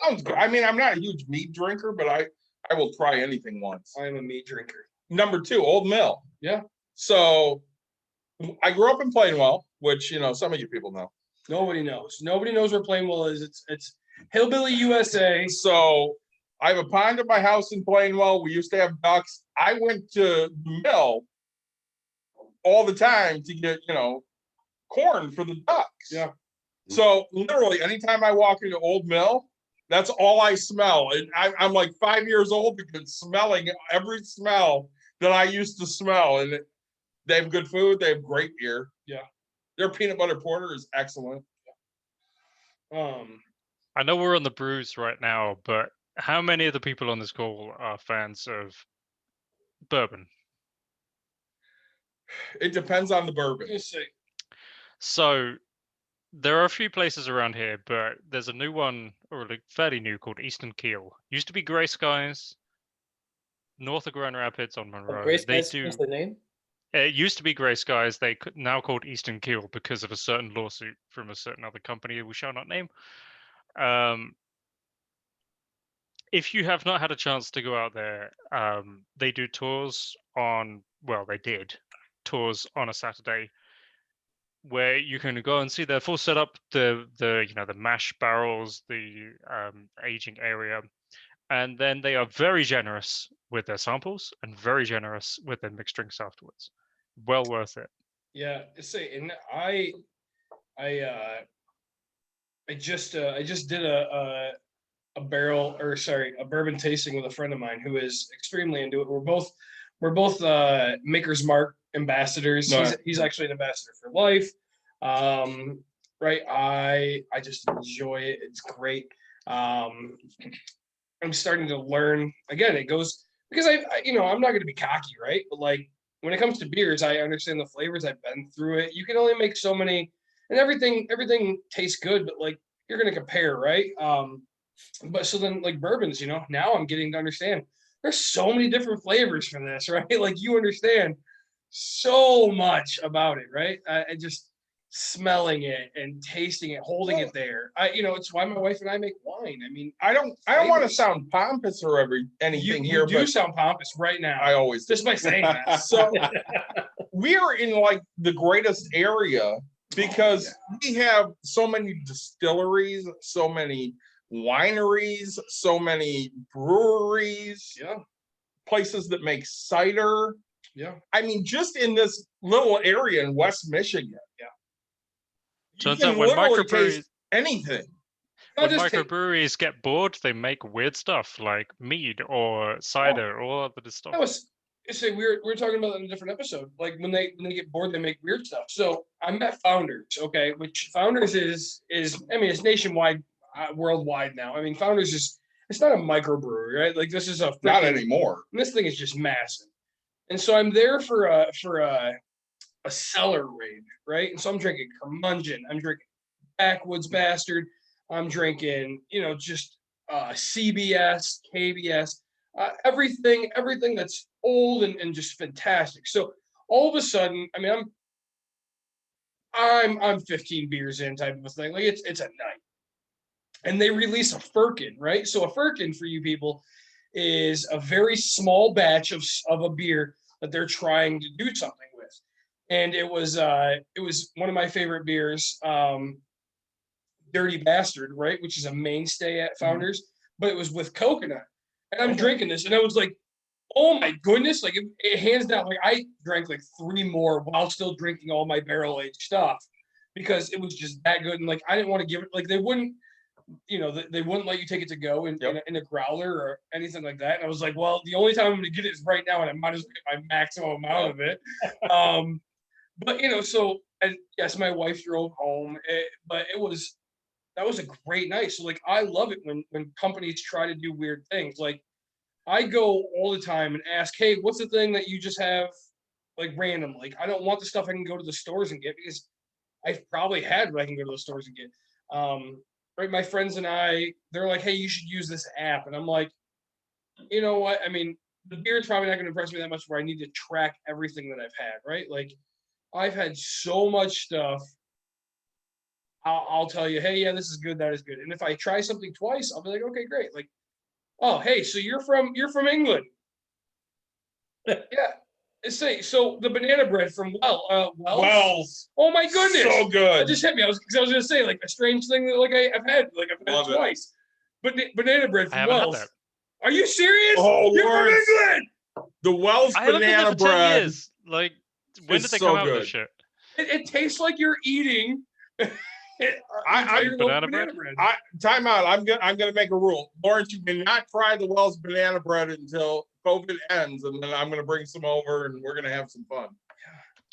sounds good. I mean, I'm not a huge mead drinker, but I will try anything once. I'm a mead drinker. Number 2, Old Mill. Yeah. So I grew up in Plainwell, which some of you people know. Nobody knows. Nobody knows where Plainwell is. It's hillbilly USA. So I have a pond at my house in Plainwell. We used to have ducks. I went to the mill all the time to get, corn for the ducks. Yeah. So literally anytime I walk into Old Mill, that's all I smell. And I'm like 5 years old because smelling every smell that I used to smell. And they have good food. They have great beer. Yeah. Their peanut butter porter is excellent. I know we're on the brews right now, but how many of the people on this call are fans of bourbon? It depends on the bourbon. Let's see. So there are a few places around here, but there's a new one, or like fairly new, called Eastern Keel. Used to be Gray Skies, north of Grand Rapids on Monroe. Gray Skies is the name? It used to be Gray Skies. They now called Eastern Keel because of a certain lawsuit from a certain other company we shall not name. If you have not had a chance to go out there, they do tours on. Well, they did tours on a Saturday, where you can go and see their full setup, the mash barrels, the aging area, and then they are very generous with their samples and very generous with their mixed drinks afterwards. Well worth it. Yeah, and I just did a bourbon tasting with a friend of mine who is extremely into it. We're both Maker's Mark ambassadors. Nice. He's actually an ambassador for life. Right. I just enjoy it. It's great. I'm starting to learn again. It goes because I'm not going to be cocky, right? But like when it comes to beers, I understand the flavors. I've been through it. You can only make so many, and everything tastes good, but like you're going to compare, right? But so then like bourbons, now I'm getting to understand there's so many different flavors for this, right? Like you understand so much about it, right? I just smelling it and tasting it, holding it there. It's why my wife and I make wine. I mean, I don't want to flavors. sound pompous or anything you here, do but sound pompous right now. I always do. Just by saying that. So we are in like the greatest area because we have so many distilleries, so many wineries, so many breweries, Yeah. places that make cider. Yeah. I mean, just in this little area in West Michigan. Yeah. You Turns can out when literally microbreweries taste anything. when microbreweries get bored, they make weird stuff like mead or cider or other stuff. That was say we were talking about that in a different episode. Like when they get bored, they make weird stuff. So I met Founders, okay, which Founders is I mean it's nationwide, worldwide now. I mean Founders it's not a microbrewery, right? Like this is Not anymore. This thing is just massive. And so I'm there for a cellar raid, right? And so I'm drinking Curmudgeon, I'm drinking Backwoods Bastard, I'm drinking, just CBS, KBS, everything that's old and just fantastic. So all of a sudden, I mean, I'm 15 beers in type of a thing. Like it's a night, and they release a firkin, right? So a firkin for you people is a very small batch of a beer that they're trying to do something with, and it was one of my favorite beers, Dirty Bastard, right, which is a mainstay at Founders, but it was with coconut, and I'm drinking this, and I was like, oh my goodness, like it hands down, like I drank like 3 more while still drinking all my barrel aged stuff because it was just that good, and like I didn't want to give it, like they wouldn't let you take it to go in a growler or anything like that. And I was like, well, the only time I'm going to get it is right now, and I might as well get my maximum amount of it. But so and yes, my wife drove home, but that was a great night. So like I love it when companies try to do weird things. Like I go all the time and ask, hey, what's the thing that you just have like random? Like I don't want the stuff I can go to the stores and get because I've probably had what I can go to the stores and get. Right, my friends and I, they're like, hey, you should use this app. And I'm like, you know what? I mean, the beer is probably not going to impress me that much where I need to track everything that I've had, right? Like I've had so much stuff. I'll tell you, hey, yeah, this is good, that is good. And if I try something twice, I'll be like, okay, great. Like, oh, hey, so you're from England. Yeah. So the banana bread from Wells. Oh my goodness. So good. It just hit me. I was gonna say like a strange thing that like I've had Love it. twice. But banana bread I from haven't had Wells. that. Are you serious? Oh, You're Laurence. from England. The Wells I haven't been there banana for 10 bread. years. Like, when It's did they so come out with good. this shit? It tastes like you're eating I- banana bread? Time out. I'm gonna make a rule. Laurence, you cannot try the Wells banana bread until COVID ends, and then I'm gonna bring some over and we're gonna have some fun.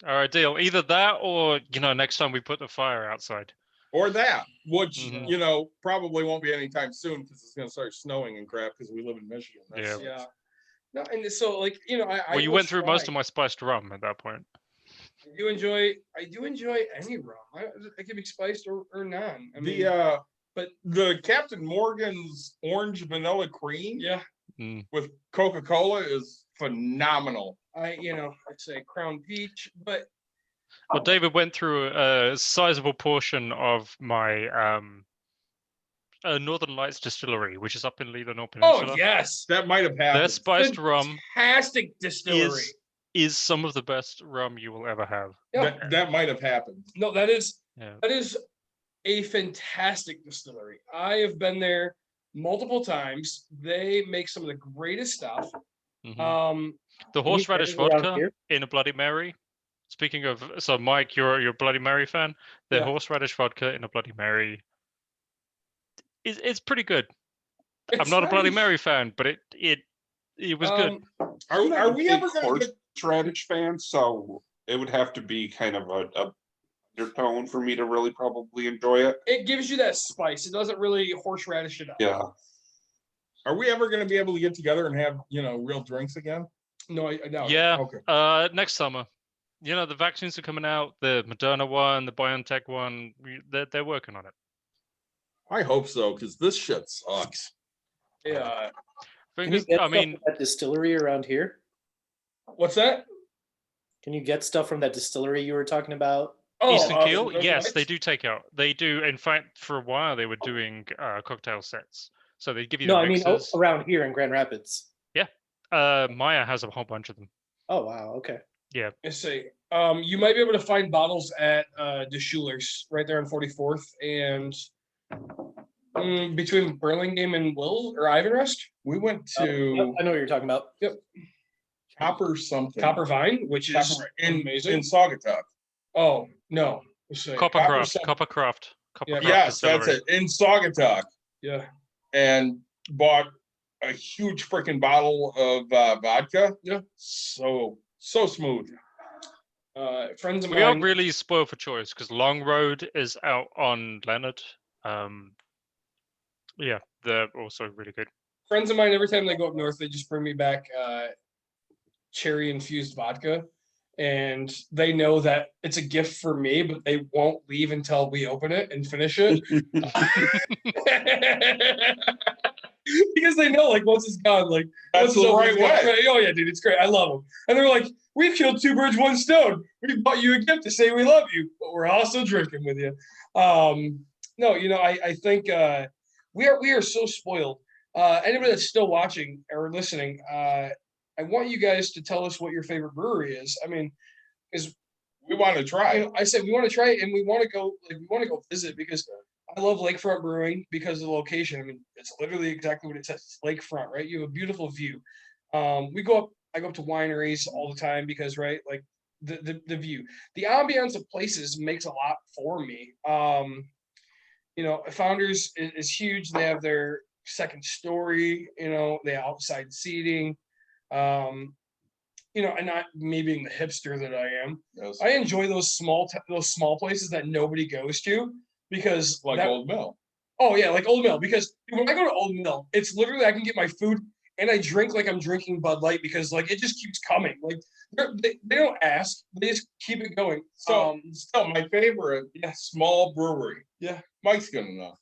All right, deal. Either that or, next time we put the fire outside. Or that, which Mhm. probably won't be anytime soon because it's gonna start snowing and crap because we live in Michigan. Yeah. Yeah. No, and so like I Well, you will went through most try. of my spiced rum at that point. I do enjoy any rum. It can be spiced or none. I mean, but the Captain Morgan's orange vanilla cream yeah, with Coca-Cola is phenomenal. I'd say Crown Peach, but Well, David went through a sizable portion of my Northern Lights distillery, which is up in Leelanau Peninsula. oh yes, That might have Their happened. spiced rum fantastic distillery. is some of the best rum you will ever have. Yeah. That might have happened. No, that is Yeah. a fantastic distillery. I have been there multiple times. They make some of the greatest stuff. Mhm. The horseradish get it around vodka here? in a Bloody Mary. Speaking of, so Mike, you're a Bloody Mary fan. The Yeah. horseradish vodka in a Bloody Mary it's pretty good. I'm not a Bloody Mary fan, but it was good. Are we ever gonna horse get? radish fan? So it would have to be kind of a undertone for me to really probably enjoy it. It gives you that spice. It doesn't really horseradish it up. Yeah. Are we ever gonna be able to get together and have real drinks again? No, I doubt it. Yeah. Okay. Next summer. The vaccines are coming out. The Moderna one, the BioNTech one. They're working on it. I hope so, because this shit sucks. Yeah. Can you Fingers. get I stuff mean, from that distillery around here? What's that? Can you get stuff from that distillery you were talking about? Eastern Keel. Northern Yes, they Lights? do take out. They do. In fact, for a while they were doing cocktail sets. So they give you No, the I mean mixes. around here in Grand Rapids. Maya has a whole bunch of them. Oh wow, okay. Let's see. You might be able to find bottles at De Schuler's right there on 44th and between Burlingame and Will or Ivanrest. We went Yep, to I know what you're talking about. Copper something. Copper Vine, which is Copper in amazing. Saugatuck. Oh no. Let's see. Coppercraft. some- Coppercraft. Coppercraft Yes, that's Distillery. it. In Saugatuck, Yeah. and bought a huge freaking bottle of vodka. Yeah. So smooth. Friends of We are mine. really spoiled for choice because Long Road is out on Leonard. Yeah, they're also really good. Friends of mine, every time they go up north, they just bring me back cherry infused vodka. And they know that it's a gift for me, but they won't leave until we open it and finish it. Because they know, like, once it's gone, like, That's once it's the open, right it's gone. way. Oh, yeah, dude, it's great. I love them. And they're like, we've killed two birds, one stone. We bought you a gift to say we love you, but we're also drinking with you. No, I think we are so spoiled. Anybody that's still watching or listening, I want you guys to tell us what your favorite brewery is. I mean, because We want to try. I said we want to try it and we want to go visit because I love lakefront brewing because of the location. I mean, it's literally exactly what it says. It's lakefront, right? You have a beautiful view. I go up to wineries all the time because like the view. The ambiance of places makes a lot for me. Founders is huge. They have their second story, they have outside seating. And not me being the hipster that I am, Yes. I enjoy those small places that nobody goes to because Like Old Mill. Oh yeah, like Old Mill. Because when I go to Old Mill, it's literally I can get my food and I drink like I'm drinking Bud Light because like it just keeps coming. Like they don't ask, they just keep it going. So still my favorite small brewery. Yeah. Mike's gonna know.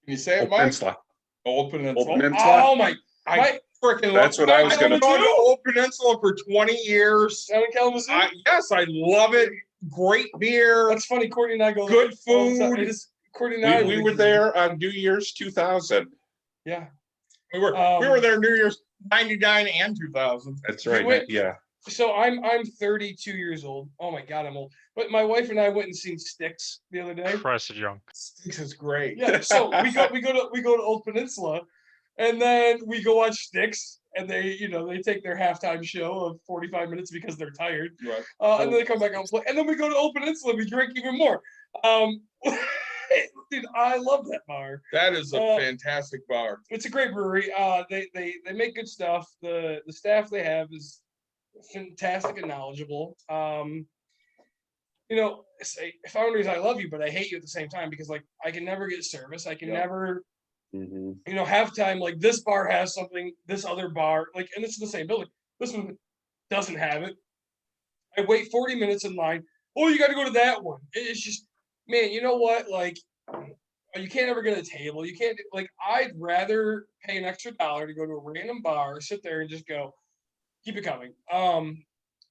Can you say it, Old Mike? Peninsula. Old Peninsula. Old Peninsula. Oh my! I freaking That's love what I was I've gonna been going do. to Old Peninsula for 20 years. Down in Kalamazoo. Yes, I love it. Great beer. That's funny. Courtney and I go. Good all the time. food. It is Courtney and I. We were there on New Year's 2000. Yeah. We were there New Year's 99 and 2000. That's We right. went- Yeah. So I'm 32 years old. Oh my God, I'm old. But my wife and I went and seen Styx the other day. Christ is young. This is great. Yeah. So we go to Old Peninsula, and then we go watch Styx, and they take their halftime show of 45 minutes because they're tired. Right. And then they come back and play, and then we go to Old Peninsula. We drink even more. Dude, I love that bar. That is a fantastic bar. It's a great brewery. They make good stuff. The staff they have is fantastic and knowledgeable. Say Founders, I love you, but I hate you at the same time because like I can never get service. I can never, have time. Like this bar has something, this other bar, like, and it's the same building. This one doesn't have it. I wait 40 minutes in line. Oh, you got to go to that one. It's just, man, you know what? Like, you can't ever get a table. You can't, like, I'd rather pay an extra $1 to go to a random bar, sit there and just go, keep it coming.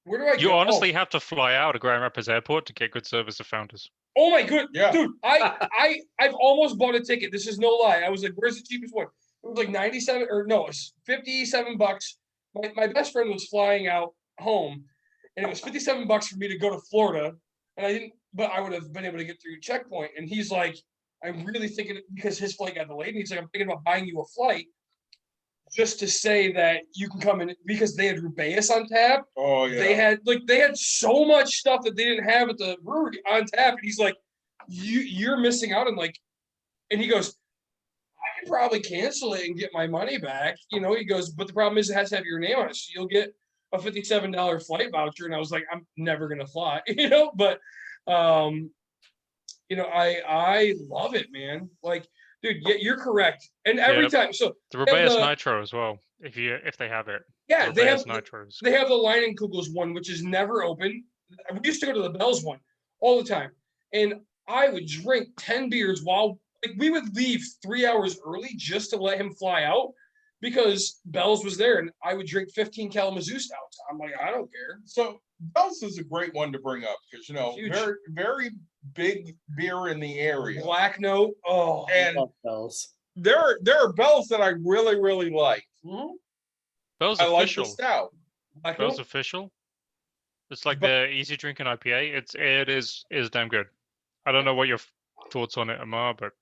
Where do I You go? honestly have to fly out of Grand Rapids Airport to get good service of Founders. Oh my good, Yeah. dude! I've almost bought a ticket. This is no lie. I was like, "Where's the cheapest one?" It was like it's $57. My best friend was flying out home, and it was $57 for me to go to Florida, and I didn't. But I would have been able to get through checkpoint. And he's like, "I'm really thinking because his flight got delayed." And he's like, "I'm thinking about buying you a flight." Just to say that you can come in because they had Rubeus on tap. Oh yeah. They had so much stuff that they didn't have at the brewery on tap, and he's like, "You're missing out on like," and he goes, I'd probably cancel it and get my money back. You know, he goes, but the problem is it has to have your name on it. So you'll get a $57 flight voucher. And I was like, I'm never gonna fly, you know, but you know, I love it, man. Like, dude, yeah, you're correct. And every time, so The they have Rubeus the- Nitro as well, if they have it. yeah, The they have Rubeus Nitros. they have the Leinenkugels one, which is never open. We used to go to the Bells one all the time, and I would drink 10 beers while like we would leave 3 hours early just to let him fly out because Bells was there, and I would drink 15 Kalamazoo stouts. I'm like, I don't care. So Bell's is a great one to bring up because you know Huge. very very big beer in the area, Black Note, oh, and Love Bells. there are Bells that I really like. Bell's I like the official. stout. Black Bell's Note. official. It's like But- the easy drinking IPA. It is damn good. I don't know what your thoughts on it, Amar, but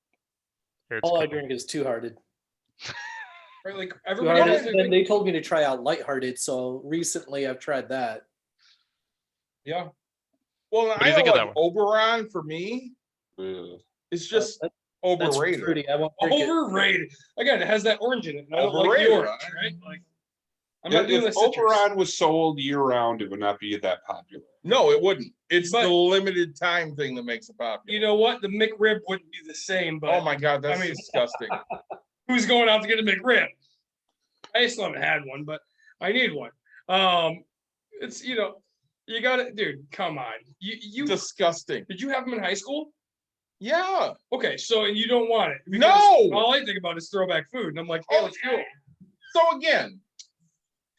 it's All I good. drink is Two Hearted. Right, like Two everybody Hearted. has their And thing. they told me to try out Lighthearted, so recently I've tried that. Yeah, Well, do I you think know of like Oberon for me Ugh. is just That- That's overrated. fruity. I won't drink it. overrated. Again, it has that orange in it. And I don't like the Overrated, orange, huh? right? Like, I'm not doing If the citrus. Oberon was sold year round, it would not be that popular. No, it wouldn't. It's But- the limited time thing that makes it popular. You know what? The McRib wouldn't be the same, but Oh my god, that's I mean- disgusting. who's going out to get a McRib? I still haven't had one, but I need one. It's you know, you got it, dude. Come on, you Disgusting. did you have them in high school? Yeah. Okay, so and you don't want it. because No! all I think about is throwback food, and I'm like, hey, Oh, let's go. So again,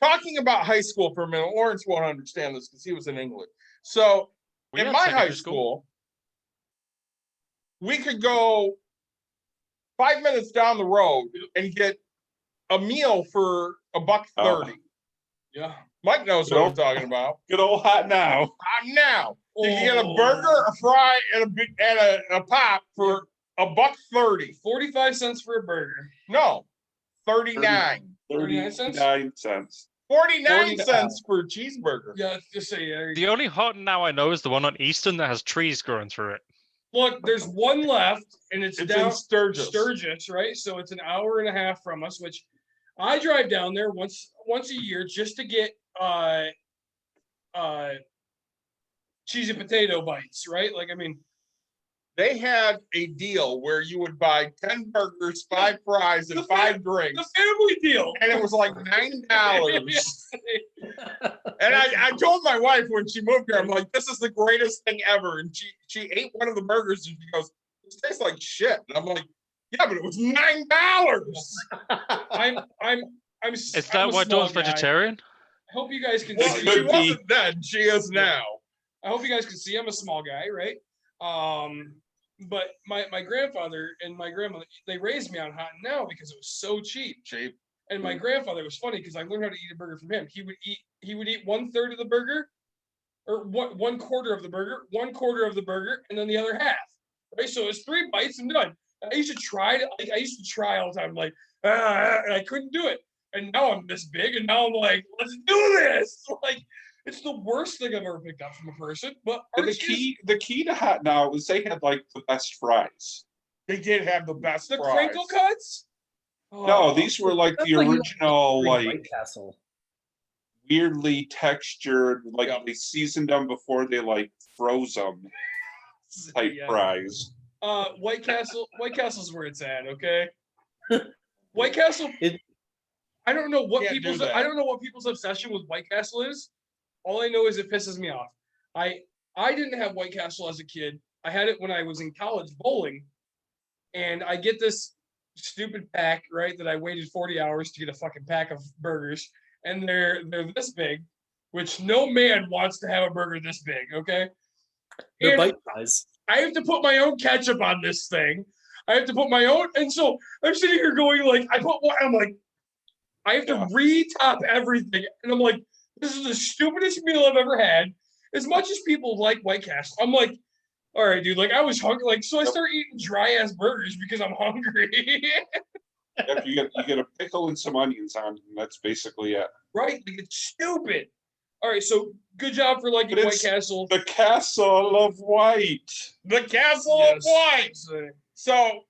talking about high school for a minute, Laurence won't understand this because he was in England. So Were you in at my high secondary school, we could go 5 minutes down the road and get a meal for $1.30. Yeah. Mike knows what I'm talking about. Good old hot now. Now you can get a Oh. burger, a fry, and a pop for $1.30. 45 cents for a burger. No, 39. 39 cents? 39 cents. 49 49. cents for a cheeseburger. Yeah, let's just say yeah. The only hot now I know is the one on Eastern that has trees growing through it. Look, there's one left, and it's It's down in Sturgis. Sturgis, right? So it's an hour and a half from us, which I drive down there once a year just to get cheesy potato bites, right? Like I mean, They had a deal where you would buy 10 burgers, 5 fries, and The 5 the drinks. family deal. And it was like $9. And I told my wife when she moved here, I'm like, this is the greatest thing ever. And she ate one of the burgers and she goes, this tastes like shit. And I'm like, yeah, but it was $9. Is that why Dawn's vegetarian? I hope you guys can Well, see. she Could be. wasn't then, she is now. I hope you guys can see. I'm a small guy, right? But my grandfather and my grandmother, they raised me on hot and now because it was so cheap. Cheap. And my grandfather was funny because I learned how to eat a burger from him. He would eat 1/3 of the burger, or one quarter of the burger, 1/4 of the burger, and then the other half. Right, so it's 3 bites and done. I used to try all the time, like and I couldn't do it. And now I'm this big, and now I'm like, let's do this. Like it's the worst thing I've ever picked up from a person. But And Archie's- the key to hot now is they had like the best fries. They did have the best the fries. crinkle cuts. No, Oh, these were like That's the like you original, Drink like White Castle. weirdly textured, like Yeah. they seasoned them before they like froze them type yeah. fries. White Castle's where it's at, okay? White Castle. It- I don't know what Can't do people's that. I don't know what people's obsession with White Castle is. All I know is it pisses me off. I didn't have White Castle as a kid. I had it when I was in college bowling, and I get this stupid pack, right? That I waited 40 hours to get a fucking pack of burgers, and they're this big, which no man wants to have a burger this big, okay? They're And bite size. I have to put my own ketchup on this thing. I have to put my own, and so I'm sitting here going like, I put one. I'm like, I have to Yeah. re-top everything, and I'm like, this is the stupidest meal I've ever had. As much as people like White Castle, I'm like, all right, dude. Like I was hungry, like so I start eating dry ass burgers because I'm hungry. If you get a pickle and some onions on, and that's basically it. Right? Like, it's stupid. All right, so good job for liking But White it's Castle. The Castle of White. The Castle Yes. of White. So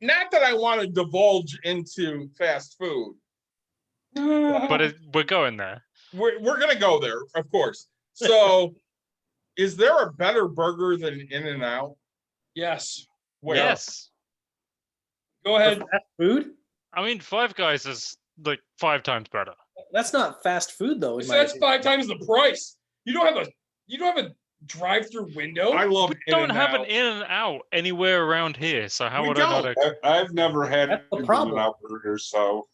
not that I want to divulge into fast food. But we're going there. We're gonna go there, of course. So, is there a better burger than In-N-Out? Yes. Where? Yes. Go ahead. Fast food? I mean, Five Guys is like 5 times better. That's not fast food though. So that's 5 times the price. You don't have a drive-through window. I love We don't have an In-N-Out. In-N-Out anywhere around here, so how We would I know don't. to? I've never had That's the an problem. In-N-Out burger, so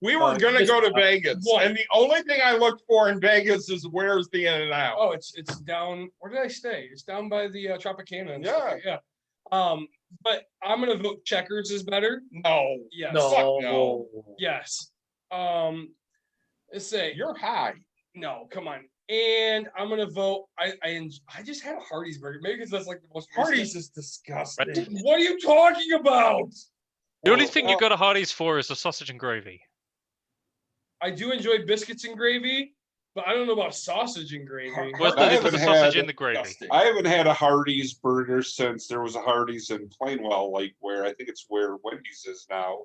We were gonna just- go to Vegas, What? and the only thing I looked for in Vegas is where's the In-N-Out. Oh, it's down. Where did I stay? It's down by the Tropicana. And stuff. Yeah. Yeah. But I'm gonna vote Checkers is better. No, Yes. No. no. Yes. Let's say You're high. no. Come on. And I'm gonna vote. I just had a Hardee's burger. Maybe because that's like the most. Hardee's is disgusting. What are you talking about? The only thing you got a Hardee's for is the sausage and gravy. I do enjoy biscuits and gravy, but I don't know about sausage and gravy. Where's I they put the haven't sausage had- in the gravy? Disgusting. I haven't had a Hardee's burger since there was a Hardee's in Plainwell, like where I think it's where Wendy's is now.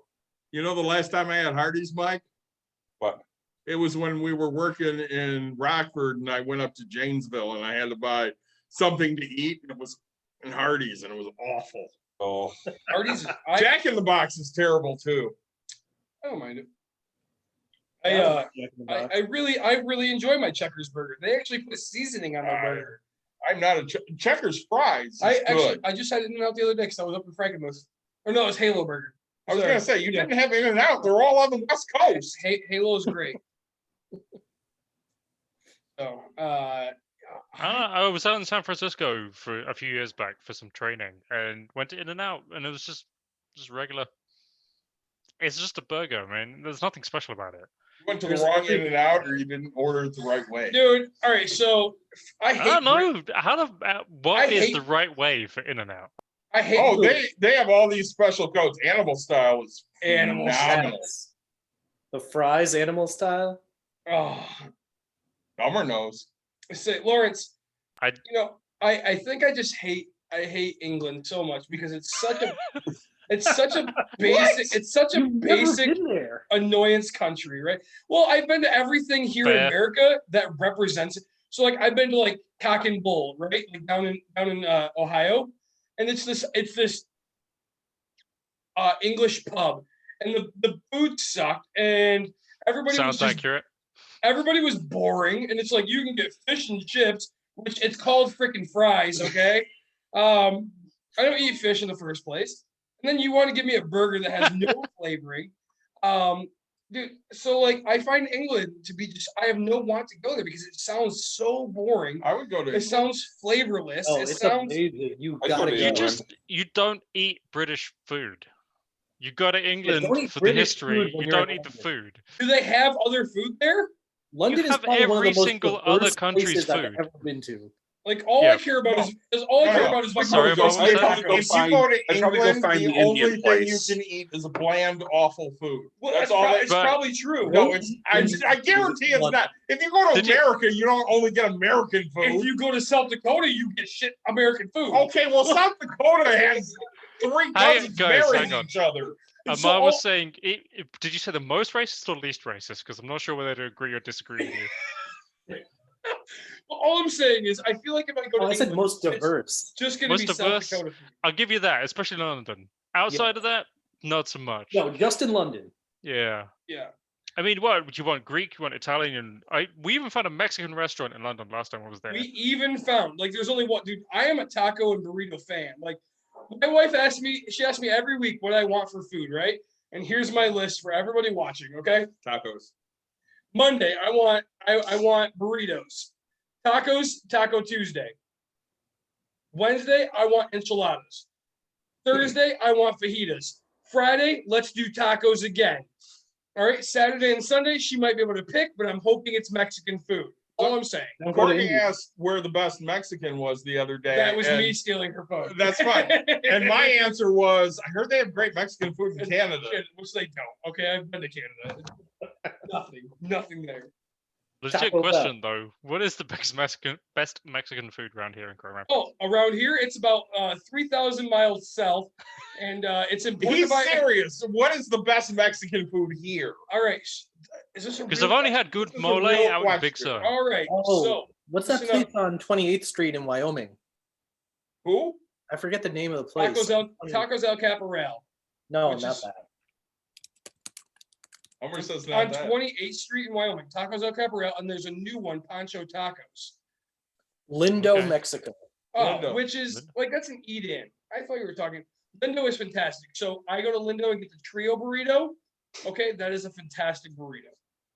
You know the last time I had Hardee's, Mike? What? It was when we were working in Rockford and I went up to Janesville and I had to buy something to eat and it was in Hardee's and it was awful. Oh, Hardee's. I Jack in the Box is terrible too. don't mind it. I really enjoy my Checkers burger. They actually put seasoning on my burger. I'm not a Checkers fries. Is I good. just had In-N-Out the other day because I was up in Frankenmuth. Or no, it was Halo Burger. I was Sorry. gonna say you Yeah. didn't have In-N-Out. They're all on the West Coast. Halo is great. So, I was out in San Francisco for a few years back for some training and went to In-N-Out, and it was just regular. It's just a burger, man. There's nothing special about it. You went to the wrong In-N-Out or you didn't order it the right way. dude, all right. So I hate. I don't know how to. What is hate- the right way for In-N-Out? I hate. Oh, they have all these special codes. Animal style is Animal phenomenal. The fries, animal style. Oh, Dumber knows. say Lawrence. I- I think I just hate. I hate England so much because it's such a. It's such a basic. It's such a You've never basic been there. annoyance country, right? Well, I've been to everything here in Fair. America that represents it. So, like, I've been to like Cock and Bull, right, like down in Ohio, and it's this English pub, and the food sucked, and everybody Sounds was just, accurate. everybody was boring, and it's like you can get fish and chips, which it's called freaking fries, okay? I don't eat fish in the first place. And then you want to give me a burger that has no flavoring. Dude, so like I find England to be just I have no want to go there because it sounds so boring. I would go to It sounds flavorless. Oh, it it's sounds amazing. You I go gotta to go. You England. you don't eat British food. You go to England don't eat for the British history. food when You you're don't in eat the London. food. do they have other food there? London is have probably one of every the most single other diverse country's places I've food. ever been to. Like all Yeah. I care about is all I care about is Sorry, McDonald's what was and that? tacos. If you go to I'd probably go England, find the the Indian only thing you place. can eat is bland, awful food. Well, That's that's all. it's But- probably true. No, it's. I guarantee it's not. If you go to Did you- America, you don't only get American food. If you go to South Dakota, you get shit American food. Okay, well, South Dakota has 3 cousins guys, marrying hang on. each other. And Amar so was all- saying, did you say the most racist or least racist? Because I'm not sure whether to agree or disagree with you. Well, all I'm saying is, I feel like if I go to I said England, most it's diverse. just going to Most be diverse? South Dakota food. I'll give you that, especially in London. Outside of that, not so much. No, just in London. Yeah. Yeah. I mean, what would you want? Greek? You want Italian? We even found a Mexican restaurant in London last time I was there. We even found like there's only one dude. I am a taco and burrito fan. Like my wife asked me, she asked me every week what I want for food, right? And here's my list for everybody watching. Okay, Tacos. Monday I want burritos, tacos, Taco Tuesday. Wednesday I want enchiladas. Thursday I want fajitas. Friday let's do tacos again. All right, Saturday and Sunday she might be able to pick, but I'm hoping it's Mexican food. All I'm saying. Don't go to Courtney India. asked where the best Mexican was the other day. That was and me stealing her phone. That's fine. And my answer was, I heard they have great Mexican food in Canada. Shit, which they don't. Okay, I've been to Canada. Nothing there. Legit Taco Bell. question though. What is the best Mexican food around here in Grand Rapids? Oh, around here it's about 3,000 miles south, and it's important He's to buy. serious. What is the best Mexican food here? All right, is this a Because real I've only question? had good This is a mole real out in Big question. Sur. All right, Oh, so what's that listen place on 28th Street in Wyoming? Who? I forget the name of the place. Tacos El Caporal. No, which not is- that. Homer says On not that. 28th Street in Wyoming, Tacos El Caporal, and there's a new one, Pancho Tacos. Lindo, Okay. Mexico. Oh, Lindo. which is like that's an eat-in. I thought you were talking. Lindo is fantastic. So I go to Lindo and get the trio burrito. Okay, that is a fantastic burrito.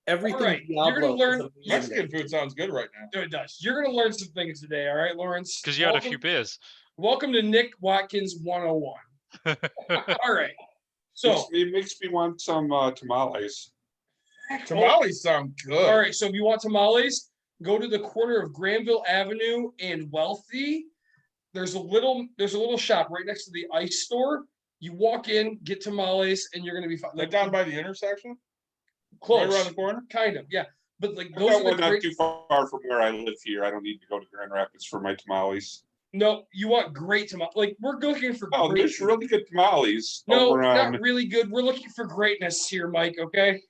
Everything All right, you're Diablo gonna learn is amazing. Mexican food sounds good right now. No, it does. You're gonna learn some things today. All right, Laurence. Because you had a few beers. Welcome to Nick Watkins 101. All right. So It makes me want some tamales. Tamales sound good. all right, so if you want tamales, go to the corner of Granville Avenue and Wealthy. There's a little shop right next to the ice store. You walk in, get tamales, and you're gonna be fine. Like down by the intersection? close, Right around the corner? kind of, yeah. But like I those got are one the not great. too far from where I live here. I don't need to go to Grand Rapids for my tamales. No, you want great tamales. Like we're looking for. Oh, great there's really good tamales No, over on. not really good. We're looking for greatness here, Mike. Okay,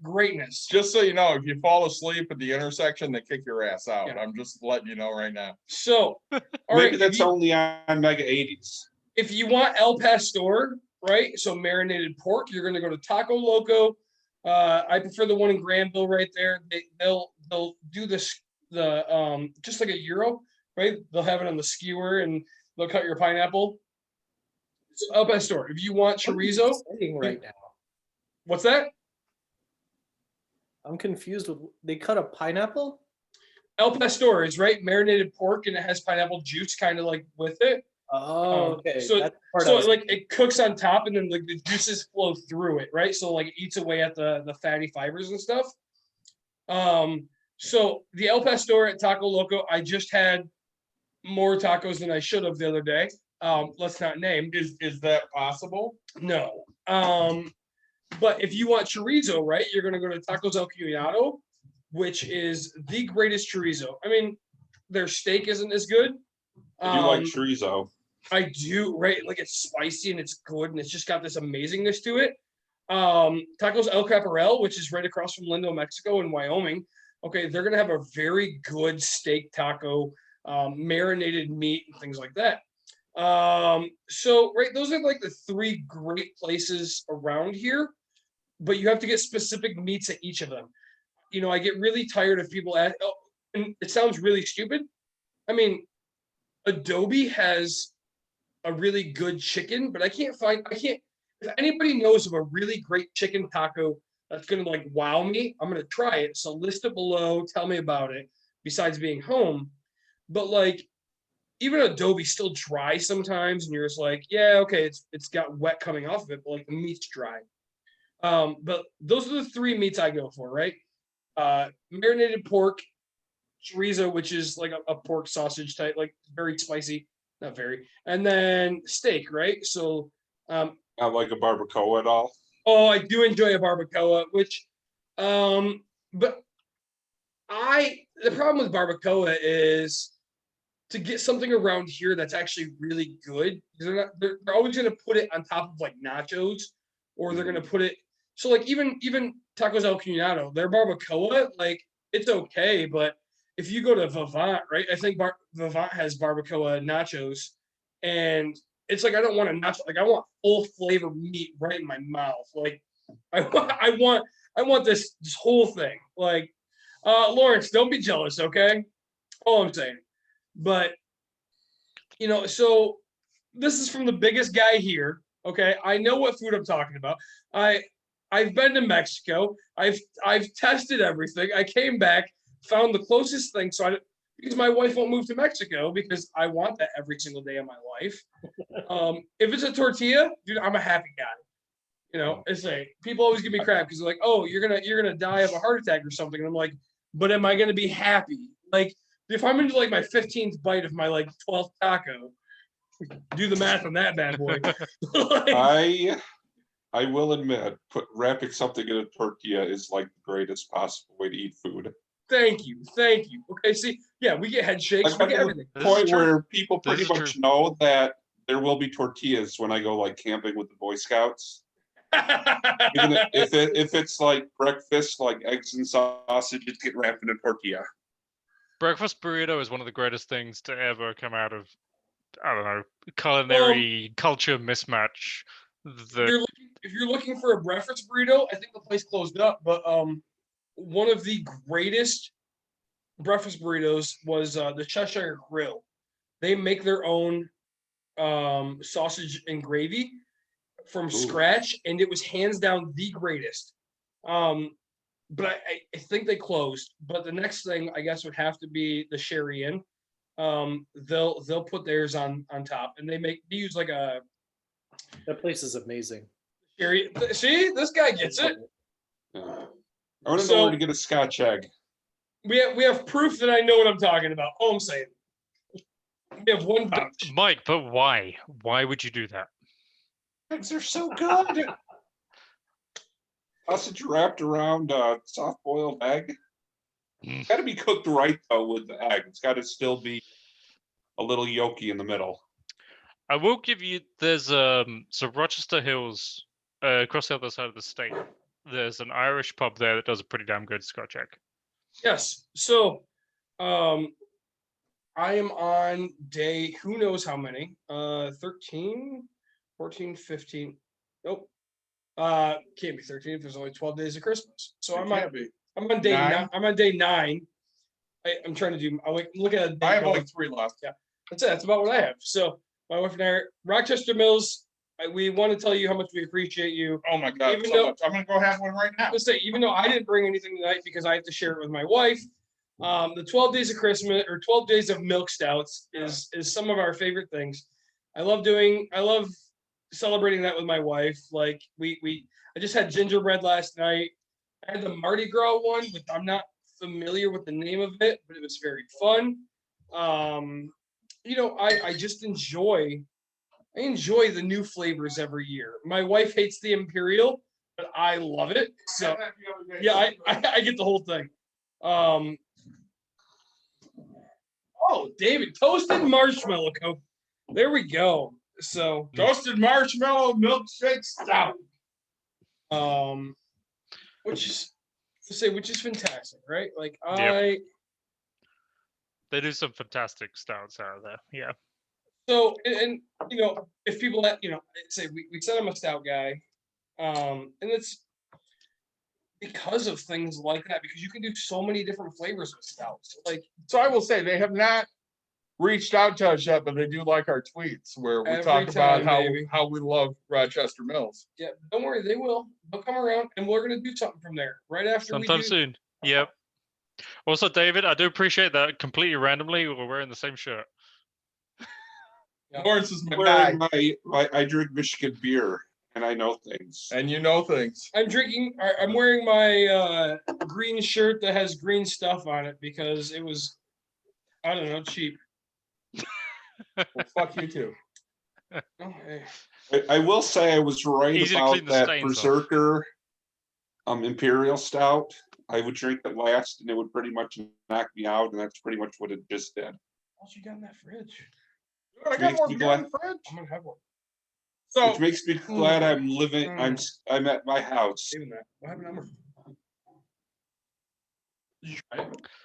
greatness. Just so you know, if you fall asleep at the intersection, they kick your ass out. Yeah. I'm just letting you know right now. So, all Maybe right, that's only on Mega 80s. if you want El Pastor, right? So marinated pork, you're gonna go to Taco Loco. I prefer the one in Granville right there. They'll do this just like a gyro, right? They'll have it on the skewer and they'll cut your pineapple. So El Pastor. If you want What are you chorizo, saying right now? what's that? I'm confused with they cut a pineapple? El Pastor is right, marinated pork, and it has pineapple juice kind of like with it. Oh, okay. So, That's the part I so was- like it cooks on top, and then like the juices flow through it, right? So like it eats away at the fatty fibers and stuff. So the El Pastor at Taco Loco, I just had more tacos than I should have the other day. Let's not name. Is that possible? No. But if you want chorizo, right, you're gonna go to Tacos El Cunado, which is the greatest chorizo. I mean, their steak isn't as good. I do like chorizo. I do, right? Like it's spicy and it's good and it's just got this amazingness to it. Tacos El Caporal, which is right across from Lindo, Mexico and Wyoming. Okay, they're gonna have a very good steak taco, marinated meat and things like that. So right, those are like the three great places around here, but you have to get specific meats at each of them. You know, I get really tired of people ask, oh, and it sounds really stupid. I mean, Adobe has a really good chicken, but I can't, if anybody knows of a really great chicken taco that's gonna like wow me, I'm gonna try it. So list it below, tell me about it, besides being home. But like even Adobe still dry sometimes, and you're just like, yeah, okay, it's got wet coming off of it, but like the meat's dry. But those are the three meats I go for, right? Marinated pork, chorizo, which is like a pork sausage type, like very spicy, not very, and then steak, right? So, Not like a barbacoa at all. oh, I do enjoy a barbacoa, which, but the problem with barbacoa is to get something around here that's actually really good. They're always gonna put it on top of like nachos, or they're gonna put it. So like even Tacos El Cunado, their barbacoa, like it's okay, but if you go to Vivant, right? I think Vivant has barbacoa nachos, and it's like I don't want a nacho, like I want full flavor meat right in my mouth. Like I want this whole thing. Like Laurence, don't be jealous, okay? All I'm saying. But you know, so this is from the biggest guy here. Okay, I know what food I'm talking about. I've been to Mexico. I've tested everything. I came back, found the closest thing. So because my wife won't move to Mexico because I want that every single day of my life. If it's a tortilla, dude, I'm a happy guy. You know, it's like people always give me crap because they're like, oh, you're gonna die of a heart attack or something. And I'm like, but am I gonna be happy? Like if I'm into like my 15th bite of my like 12th taco, do the math on that bad boy. Like, I will admit, wrapping something in a tortilla is like the greatest possible way to eat food. Thank you. Okay, see, yeah, we get head shakes, I've we got get to everything. the This is point true. where people This pretty is much true. know that there will be tortillas when I go like camping with the Boy Scouts. Even if it's like breakfast, like eggs and sausages get wrapped in a tortilla. Breakfast burrito is one of the greatest things to ever come out of, I don't know, culinary culture mismatch. If you're looking for a breakfast burrito, I think the place closed up. But one of the greatest breakfast burritos was the Cheshire Grill. They make their own sausage and gravy from scratch, and it was hands down the greatest. But I think they closed. But the next thing I guess would have to be the Sherry Inn. They'll put theirs on top, and they use like a That place is amazing. Sherry. See, this guy gets it. Yeah. I want to know where to get a Scotch egg. We have proof that I know what I'm talking about. All I'm saying. We have one pouch. Mike, but why? Why would you do that? Eggs are so good. Sausage wrapped around a soft boiled egg. It's got to be cooked right though with the egg. It's got to still be a little yolky in the middle. I will give you. There's so Rochester Hills, across the other side of the state. There's an Irish pub there that does a pretty damn good Scotch egg. Yes. So, I am on day who knows how many? 13, 14, 15. Nope. Can't be 13 if there's only 12 days of Christmas. So I'm on day 9. I'm on day 9. I'm trying to do. I look at. I have only 3 left. Yeah, that's it. That's about what I have. So my wife and I, are Rochester Mills. We want to tell you how much we appreciate you. Oh my God, Even so though- much. I'm gonna go have one right now. Let's say, even though I didn't bring anything tonight because I have to share it with my wife, the 12 days of Christmas or 12 days of milk stouts is some of our favorite things. I love celebrating that with my wife. Like I just had gingerbread last night. I had the Mardi Gras one, but I'm not familiar with the name of it, but it was very fun. I just enjoy the new flavors every year. My wife hates the Imperial, but I love it. So yeah, I get the whole thing. David, toasted marshmallow Coke. There we go. So Toasted marshmallow milkshake stout. which is fantastic, right? Like Yep. They do some fantastic stouts out of there. Yeah. So and if people that say we said I'm a stout guy, and it's because of things like that, because you can do so many different flavors with stouts. Like, So I will say they have not reached out to us yet, but they do like our tweets where we Every talk about time, baby. how we love Rochester Mills. yeah, don't worry, they will. They'll come around, and we're gonna do something from there right after Sometime we do. soon. Yep. Also, David, I do appreciate that completely randomly we're wearing the same shirt. Yeah. Lawrence is my guy, Wearing I drink Michigan beer and I know things. and you know things. I'm wearing my green shirt that has green stuff on it because it was, I don't know, cheap. Well, fuck you too. Oh, hey. I will say I was right Easy to about clean the that stains off. Berserker Imperial Stout. I would drink it last and it would pretty much knock me out, and that's pretty much what it just did. What you got in that fridge? I got Makes more me beer in glad- the fridge. I'm gonna have one. So Which makes me glad I'm living. I'm at my house. Saving that. What happened to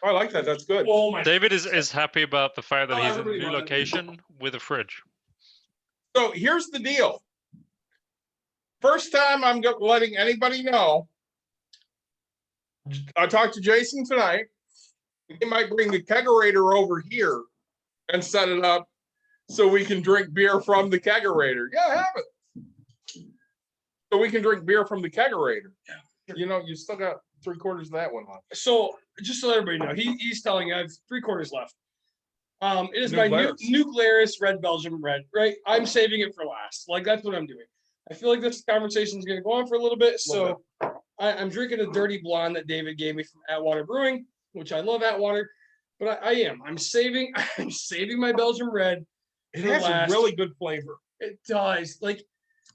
I like that. That's good. Oh my! David is happy about the fact that Oh, he's in a everybody new loves it. location with a fridge. So here's the deal. First time I'm letting anybody know. I talked to Jason tonight. He might bring the kegerator over here and set it up so we can drink beer from the kegerator. Yeah, have it. So we can drink beer from the kegerator. You still got 3/4 of that one left. So just to let everybody know, he's telling you I have 3/4 left. It is New my Glarus. new Glarus Red Belgium Red. Right, I'm saving it for last. Like that's what I'm doing. I feel like this conversation is going to go on for a little bit, so I'm drinking a dirty blonde that David gave me from Atwater Brewing, which I love Atwater, but I'm saving my Belgian Red. It for has last. a really good flavor. It does. Like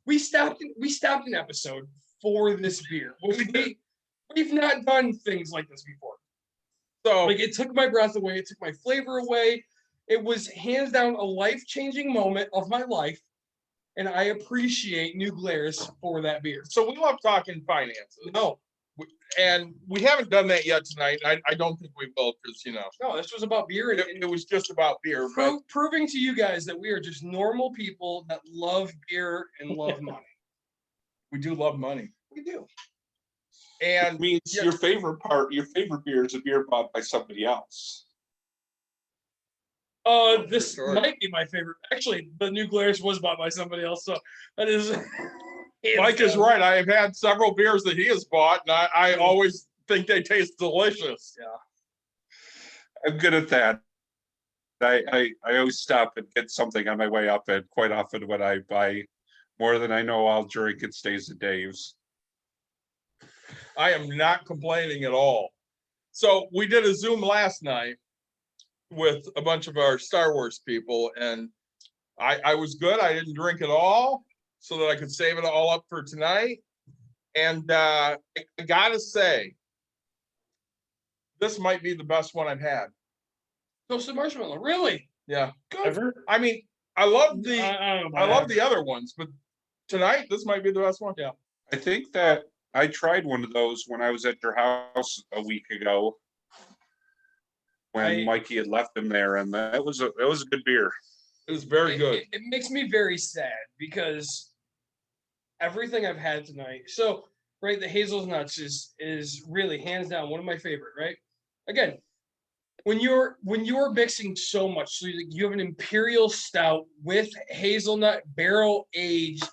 we stopped an episode for this beer. We've not done things like this before. So Like it took my breath away. It took my flavor away. It was hands down a life-changing moment of my life. And I appreciate New Glarus for that beer. so we love talking finances. No, And we haven't done that yet tonight. I don't think we will because, no, this was about beer and, it was just about beer. But proving to you guys that we are just normal people that love beer and love money. we do love money. We do. And Means yeah, your favorite beer is a beer bought by somebody else. This sure. might be my favorite. Actually, the New Glarus was bought by somebody else, so that is. hands Mike is down. right. I have had several beers that he has bought, and I always think they taste delicious. I'm good at that. I always stop and get something on my way up, and quite often when I buy more than I know I'll drink, it stays at Dave's. I am not complaining at all. So we did a Zoom last night with a bunch of our Star Wars people, and I was good. I didn't drink it all so that I could save it all up for tonight. And I gotta say, this might be the best one I've had. Toasted marshmallow, really? Yeah. Good. Ever? I mean, I love I don't know I about love that. the other ones, but tonight this might be the best one. Yeah. I think that I tried one of those when I was at your house a week ago. When Mikey had left him there, and that was a good beer. It was very good. It makes me very sad because everything I've had tonight. So, right, the hazelnuts is really hands down one of my favorite. Right, again, when you're mixing so much, so you have an imperial stout with hazelnut barrel aged.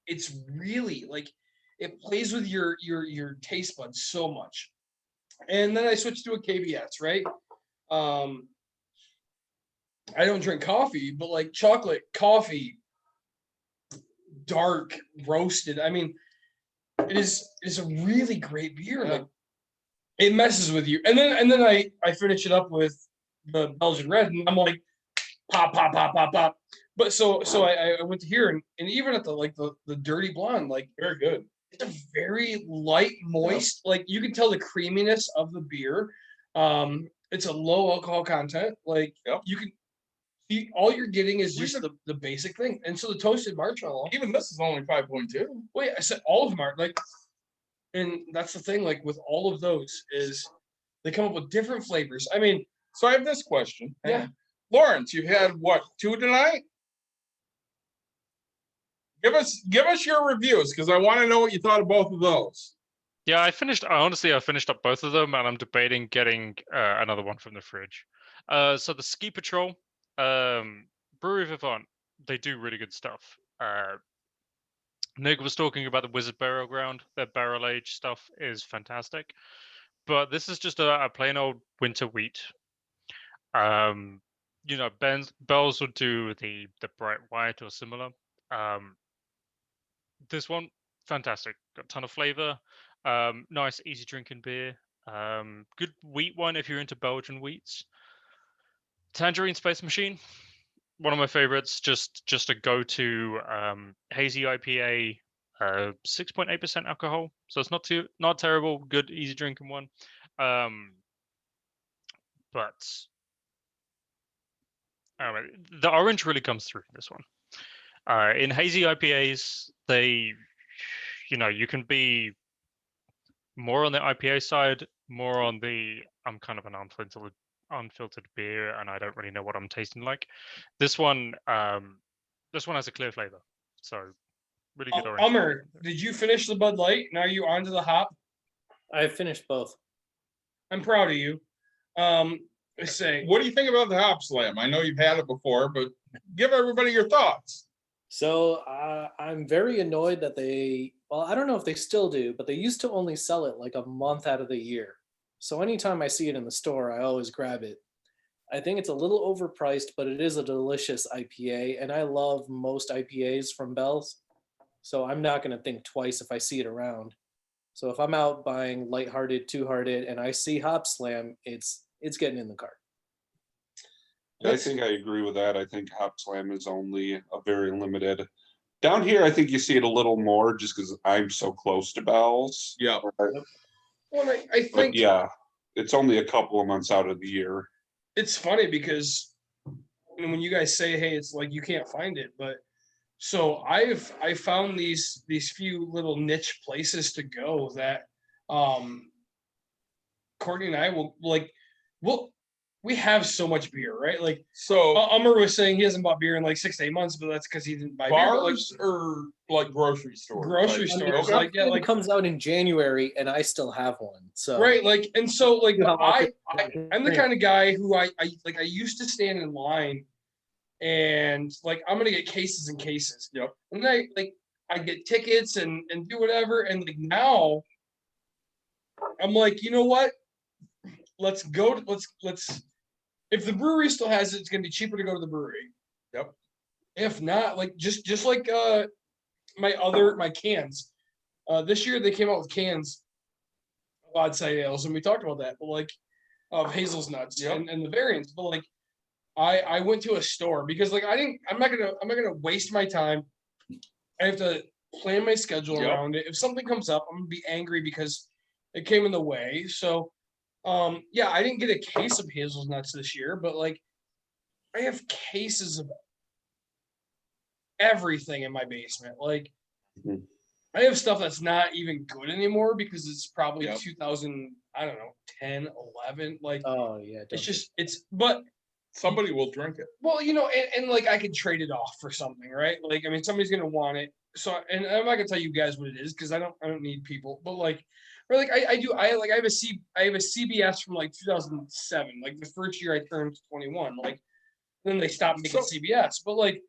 It's really like it plays with your taste buds so much. And then I switched to a KBS, right? I don't drink coffee, but like chocolate coffee, dark roasted. I mean, it's a really great beer. Yeah. Like it messes with you. And then I finish it up with the Belgian red, and I'm like, pop, pop, pop, pop, pop. But so I went to here and even at the dirty blonde, like Very good. it's a very light, moist, like you can tell the creaminess of the beer. It's a low alcohol content. Like you can all you're getting is just the basic thing. And so the toasted marshmallow. Even this is only 5.2. Wait, I said all of them are like, and that's the thing, like with all of those is they come up with different flavors. I mean, So I have this question. yeah. Laurence, you've had what, 2 tonight? Give us your reviews because I want to know what you thought of both of those. Yeah, I finished up both of them, and I'm debating getting another one from the fridge. So the Ski Patrol, Brewery Vivant, they do really good stuff. Nick was talking about the Wizard Burial Ground. Their barrel age stuff is fantastic, but this is just a plain old winter wheat. Bell's would do the bright white or similar. This one, fantastic. Got a ton of flavor. Nice, easy drinking beer. Good wheat one if you're into Belgian wheats. Tangerine Space Machine, one of my favorites. Just a go-to hazy IPA, 6.8% alcohol. So it's not terrible. Good, easy drinking one. But the orange really comes through in this one. In hazy IPAs, you can be more on the IPA side, more on the I'm kind of an unfiltered beer, and I don't really know what I'm tasting like. This one has a clear flavor, so really good orange. Amar, did you finish the Bud Light? Now you onto the hop? I finished both. I'm proud of you. Let's say, What do you think about the Hop Slam? I know you've had it before, but give everybody your thoughts. So I'm very annoyed that I don't know if they still do, but they used to only sell it like a month out of the year. So anytime I see it in the store, I always grab it. I think it's a little overpriced, but it is a delicious IPA, and I love most IPAs from Bell's. So I'm not going to think twice if I see it around. So if I'm out buying lighthearted, two-hearted, and I see Hop Slam, it's getting in the cart. I think I agree with that. I think Hop Slam is only a very limited. Down here, I think you see it a little more just because I'm so close to Bell's. Yeah. Well, I But think yeah, it's only a couple of months out of the year. it's funny because when you guys say, "Hey, it's like you can't find it," but so I found these few little niche places to go that Courtney and I will like. We have so much beer, right? Like So Amar was saying, he hasn't bought beer in like 6 to 8 months, but that's because he didn't buy beer. But like bars or like grocery stores? grocery Like, stores, okay. like yeah, It like comes out in January, and I still have one. So right, like and so like You know how often I'm the kind of guy who I like. I used to stand in line, and like I'm gonna get cases and cases. Yep. And I get tickets and do whatever. And like now, I'm like, you know what? Let's go. Let's. If the brewery still has it, it's gonna be cheaper to go to the brewery. Yep. If not, like just like my cans. This year they came out with cans of odd side ales, and we talked about that, but like of Hazel's nuts Yep. and the variants. But like I went to a store because like I'm not gonna waste my time. I have to plan my schedule Yep. around it. If something comes up, I'm gonna be angry because it came in the way. So yeah, I didn't get a case of hazelnuts this year, but like I have cases of everything in my basement. Like Mhm. I have stuff that's not even good anymore because it's probably Yep. 2000, I don't know, 10, 11. Like oh yeah, it's just but Somebody will drink it. well, you know, and like I could trade it off for something, right? Like I mean somebody's gonna want it. So and I'm not gonna tell you guys what it is because I don't need people, but like or like I have a CBS from like 2007, like the first year I turned 21. Like then they stopped making CBS. But like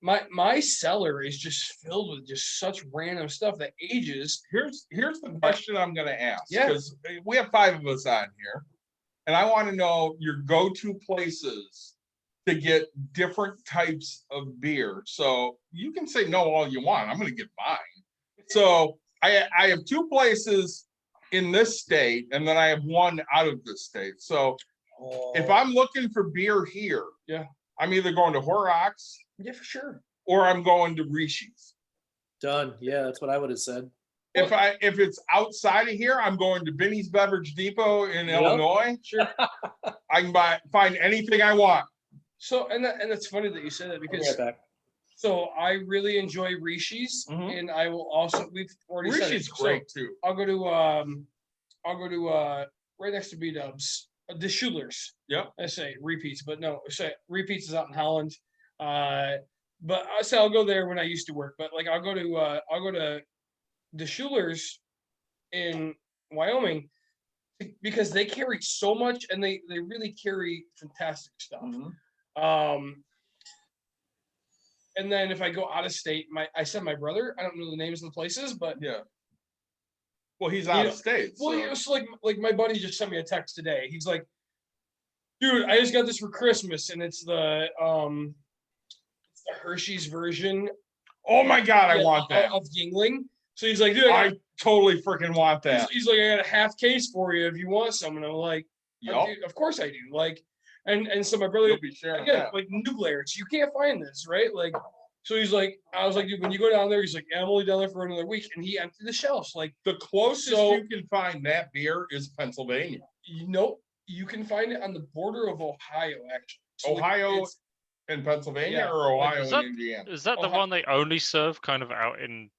my cellar is just filled with just such random stuff that ages. Here's the question I'm gonna ask. Yeah. Because we have 5 of us on here. And I want to know your go-to places to get different types of beer. So you can say no all you want. I'm going to get mine. So I have 2 places in this state, and then I have 1 out of this state. So if I'm looking for beer here, Yeah. I'm either going to Horrocks Yeah, for sure. or I'm going to Rishi's. done. Yeah, that's what I would have said. If it's outside of here, I'm going to Binny's Beverage Depot in Yep. Illinois. Sure. I can find anything I want. So and it's funny that you said that I'll be because right back. so I really enjoy Rishi's, Mhm. and I will also we've already said Rishi's it. great So too. I'll go to right next to B Dubs, the Schulers. Yep. I say repeats, but no, repeats is out in Holland. But I say I'll go there when I used to work. But like I'll go to the Schulers in Wyoming because they carry so much and they really carry fantastic stuff. Mhm. And then if I go out of state, I send my brother. I don't know the names of the places, but Yeah. Well, he's out know, of state. well, so- it was like my buddy just sent me a text today. He's like, "Dude, I just got this for Christmas, and it's the Hershey's version Oh my God, I yeah, want that. of Yingling." So he's like, "Dude, I totally freaking want that. he's like, I got a half case for you if you want some." And I'm like, Yup. "Dude, of course I do." Like, and so my brother You'll be sharing again, that. like New Laurence, you can't find this, right? Like, so he's like, I was like, dude, when you go down there, he's like, yeah, I'm only down there for another week, and he emptied the shelves. Like, The closest So- you can find that beer is Pennsylvania. you can find it on the border of Ohio, actually. So, like, Ohio it's- in Pennsylvania Yeah. or Ohio Is in that- Indiana? Is that the Ohio- one they only serve kind of out in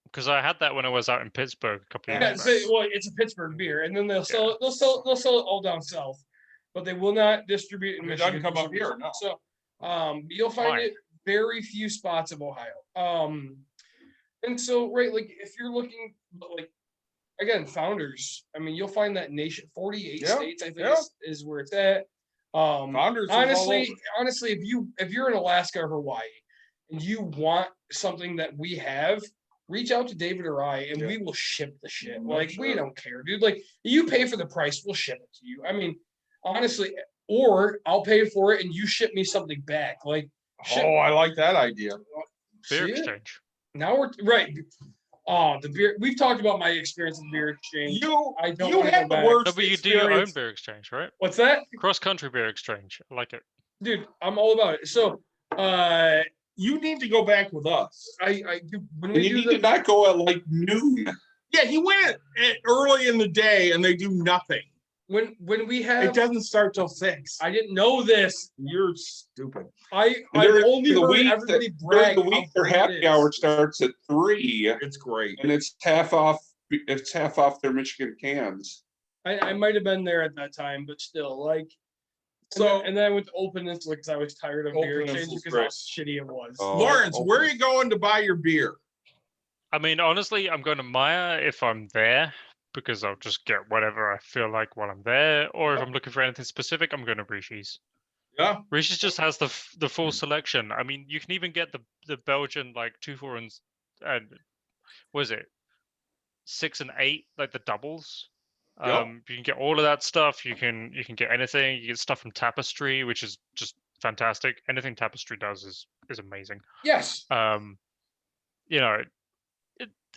because I had that when I was out in Pittsburgh a couple of yeah, years it's, back. well, it's a Pittsburgh beer, and then they'll sell it all down south, but they will not distribute in It doesn't Michigan come for up some here, reason. no. So, you'll find Why? it very few spots of Ohio. And so, right, like if you're looking, but like again, Founders. I mean, you'll find that nation 48 Yeah, states. I think yeah. is where it's at. Founders is all Honestly, if you're in Alaska or Hawaii and you want something that we have, reach out to David or I, and Yeah. we will ship the shit. I'm Like we sure. don't care, dude. Like you pay for the price, we'll ship it to you. I mean, honestly, or I'll pay for it and you ship me something back. Like ship. Oh, I like that idea. Beer See it? exchange. Now we're right. Oh, the beer. We've talked about my experience in beer exchange. I don't You wanna go had the back. worst No, but you do your own experience. beer exchange, right? What's that, Cross country beer exchange. I like it. dude? I'm all about it. So, You need to go back with us. I do when And we you do need the to not go at like noon. Yeah, he went early in the day and they do nothing. When we It have, doesn't start till 6. I didn't know this. You're stupid. I've During only the heard week, everybody during brag the how week, their great it happy is. hour starts at 3, It's great. and it's half off. It's half off their Michigan cans. I might have been there at that time, but still, like. So, And then I went to Old Peninsula because I was tired of Old beer Peninsula's exchange because great. how shitty it was. Oh. Lawrence, okay. where are you going to buy your beer? I mean, honestly, I'm going to Maya if I'm there because I'll just get whatever I feel like while I'm there. Or if I'm looking for anything specific, I'm going to Rishi's. Yeah. Rishi's just has the full selection. I mean, you can even get the Belgian like 2, 4, and what is it, 6 and 8, like the doubles. Yep. You can get all of that stuff. You can get anything. You get stuff from Tapestry, which is just fantastic. Anything Tapestry does is amazing. Yes. You know,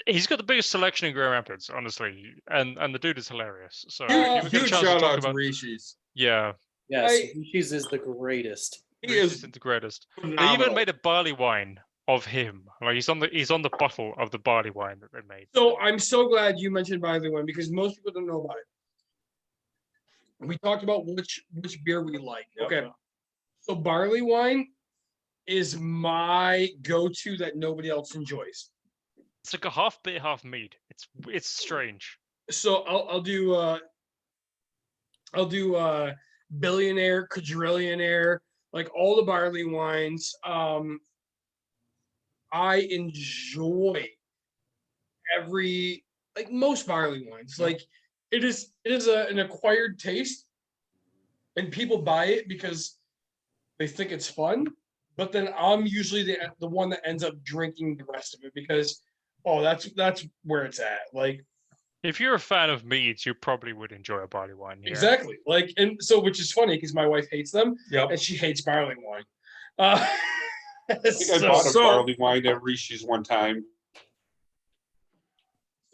he's got the biggest selection in Grand Rapids, honestly, and the dude is hilarious. So if you ever get a Huge chance to shout talk out to about, Rishi's. yeah, Yes, Rishi's is the greatest. He Rishi's is the greatest. They even phenomenal. made a barley wine of him. Like he's on the bottle of the barley wine that they made. So I'm so glad you mentioned barley wine because most people don't know about it. We talked about which beer we like. Yep. Okay. So barley wine is my go-to that nobody else enjoys. It's like a half beer, half mead. It's strange. So I'll do billionaire, quadrillionaire, like all the barley wines. I enjoy like most barley wines. Like it is an acquired taste, and people buy it because they think it's fun. But then I'm usually the one that ends up drinking the rest of it because that's where it's at. Like If you're a fan of meads, you probably would enjoy a barley wine. Yeah. exactly. Like and so which is funny because my wife hates them Yep. and she hates barley wine. I think I bought a barley wine at Rishi's one time.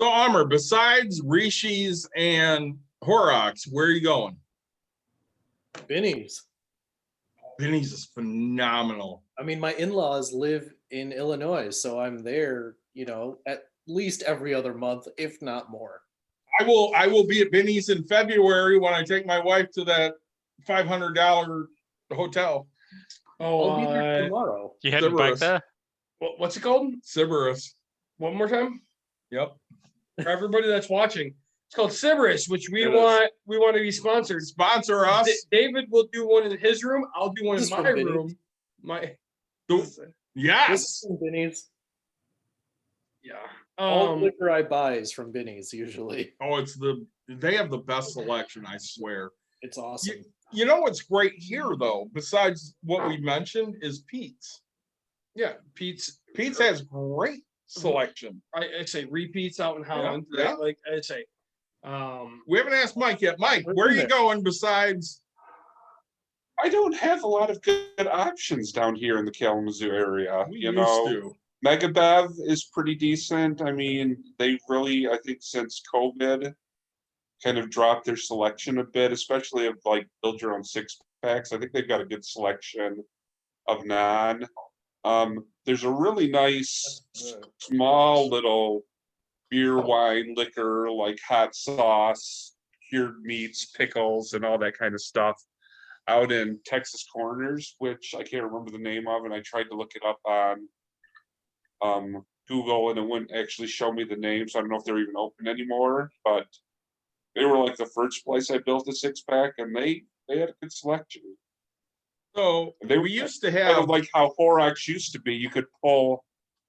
So, Amar, besides Rishi's and Horrocks, where are you going? Binny's. Benny's is phenomenal. I mean, my in-laws live in Illinois, so I'm there, at least every other month, if not more. I will be at Benny's in February when I take my wife to that $500 hotel. I'll be there tomorrow. You heading back Cerberus. there? What's it called? Cerberus. One more time. Yep. For everybody that's watching, it's called Cerberus, which we It want to be sponsored. Sponsor us. David will do one in his room. I'll do one This in is my from Benny's. room. My This Yes. is from Binny's. yeah. All the liquor I buy is from Binny's usually. Oh, they have the best selection, I swear. It's awesome. You know what's great here though, besides what we mentioned, is Pete's. Yeah, Pete's. Pete's has great selection. I say repeats out in Holland. Yeah. Right? Like I say. We haven't asked Mike yet. Mike, Where's where are in you there? going besides? I don't have a lot of good options down here in the Kalamazoo area. We You used know, to. Megabev is pretty decent. I mean, they really, I think since COVID, kind of dropped their selection a bit, especially of like build your own 6-packs. I think they've got a good selection of non. There's a really nice small little beer, wine, liquor, like hot sauce, cured meats, pickles, and all that kind of stuff out in Texas Corners, which I can't remember the name of, and I tried to look it up on Google and it wouldn't actually show me the name, so I don't know if they're even open anymore, but they were like the first place I built a 6-pack, and they had a good selection. So They we used to Kind have of like how Horrocks used to be, you could pull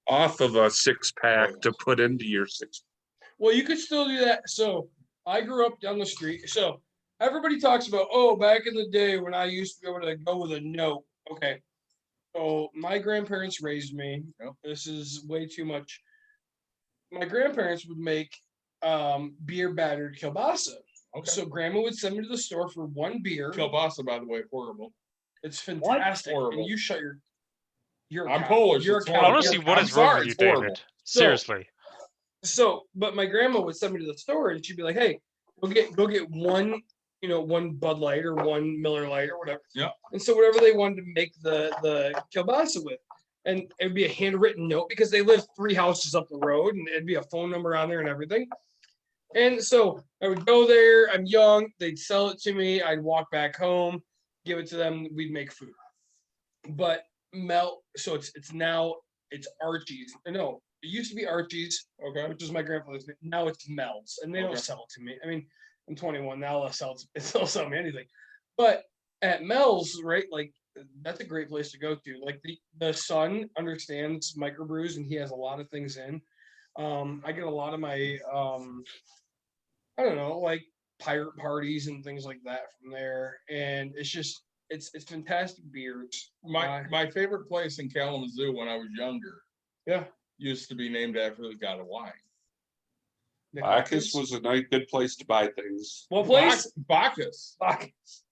off of a 6-pack to put into your 6. Well, you could still do that. So I grew up down the street. So everybody talks about, back in the day when I used to be able to go with a note. Okay. So my grandparents raised me. This is way too much. My grandparents would make beer battered kielbasa. Okay. So grandma would send me to the store for one beer. kielbasa, by the way, horrible. It's fantastic. Horrible. And you shut your I'm Polish, You're it's a horrible. Honestly, what I'm is wrong sorry, with you, it's horrible. David? So- Seriously. So, but my grandma would send me to the store and she'd be like, "Hey, go get one, one Bud Light or one Miller Light or whatever." Yeah. And so whatever they wanted to make the kielbasa with, and it'd be a handwritten note because they live 3 houses up the road, and it'd be a phone number on there and everything. And so I would go there. I'm young. They'd sell it to me. I'd walk back home, give it to them. We'd make food. But so it's now it's Archie's. No, it used to be Archie's, Okay. which is my grandfather's name. Now it's Mel's, and they don't Okay. sell it to me. I mean, I'm 21 now. They'll sell me anything. But at Mel's, right? Like that's a great place to go to. Like the son understands microbrews, and he has a lot of things in. I get a lot of my I don't know, like pirate parties and things like that from there, and it's fantastic beers. My favorite place in Kalamazoo when I was younger Yeah, used to be named after the god of wine. Nick Bacchus Watkins. was a nice, good place to buy things. What place? Bacchus. Watkins.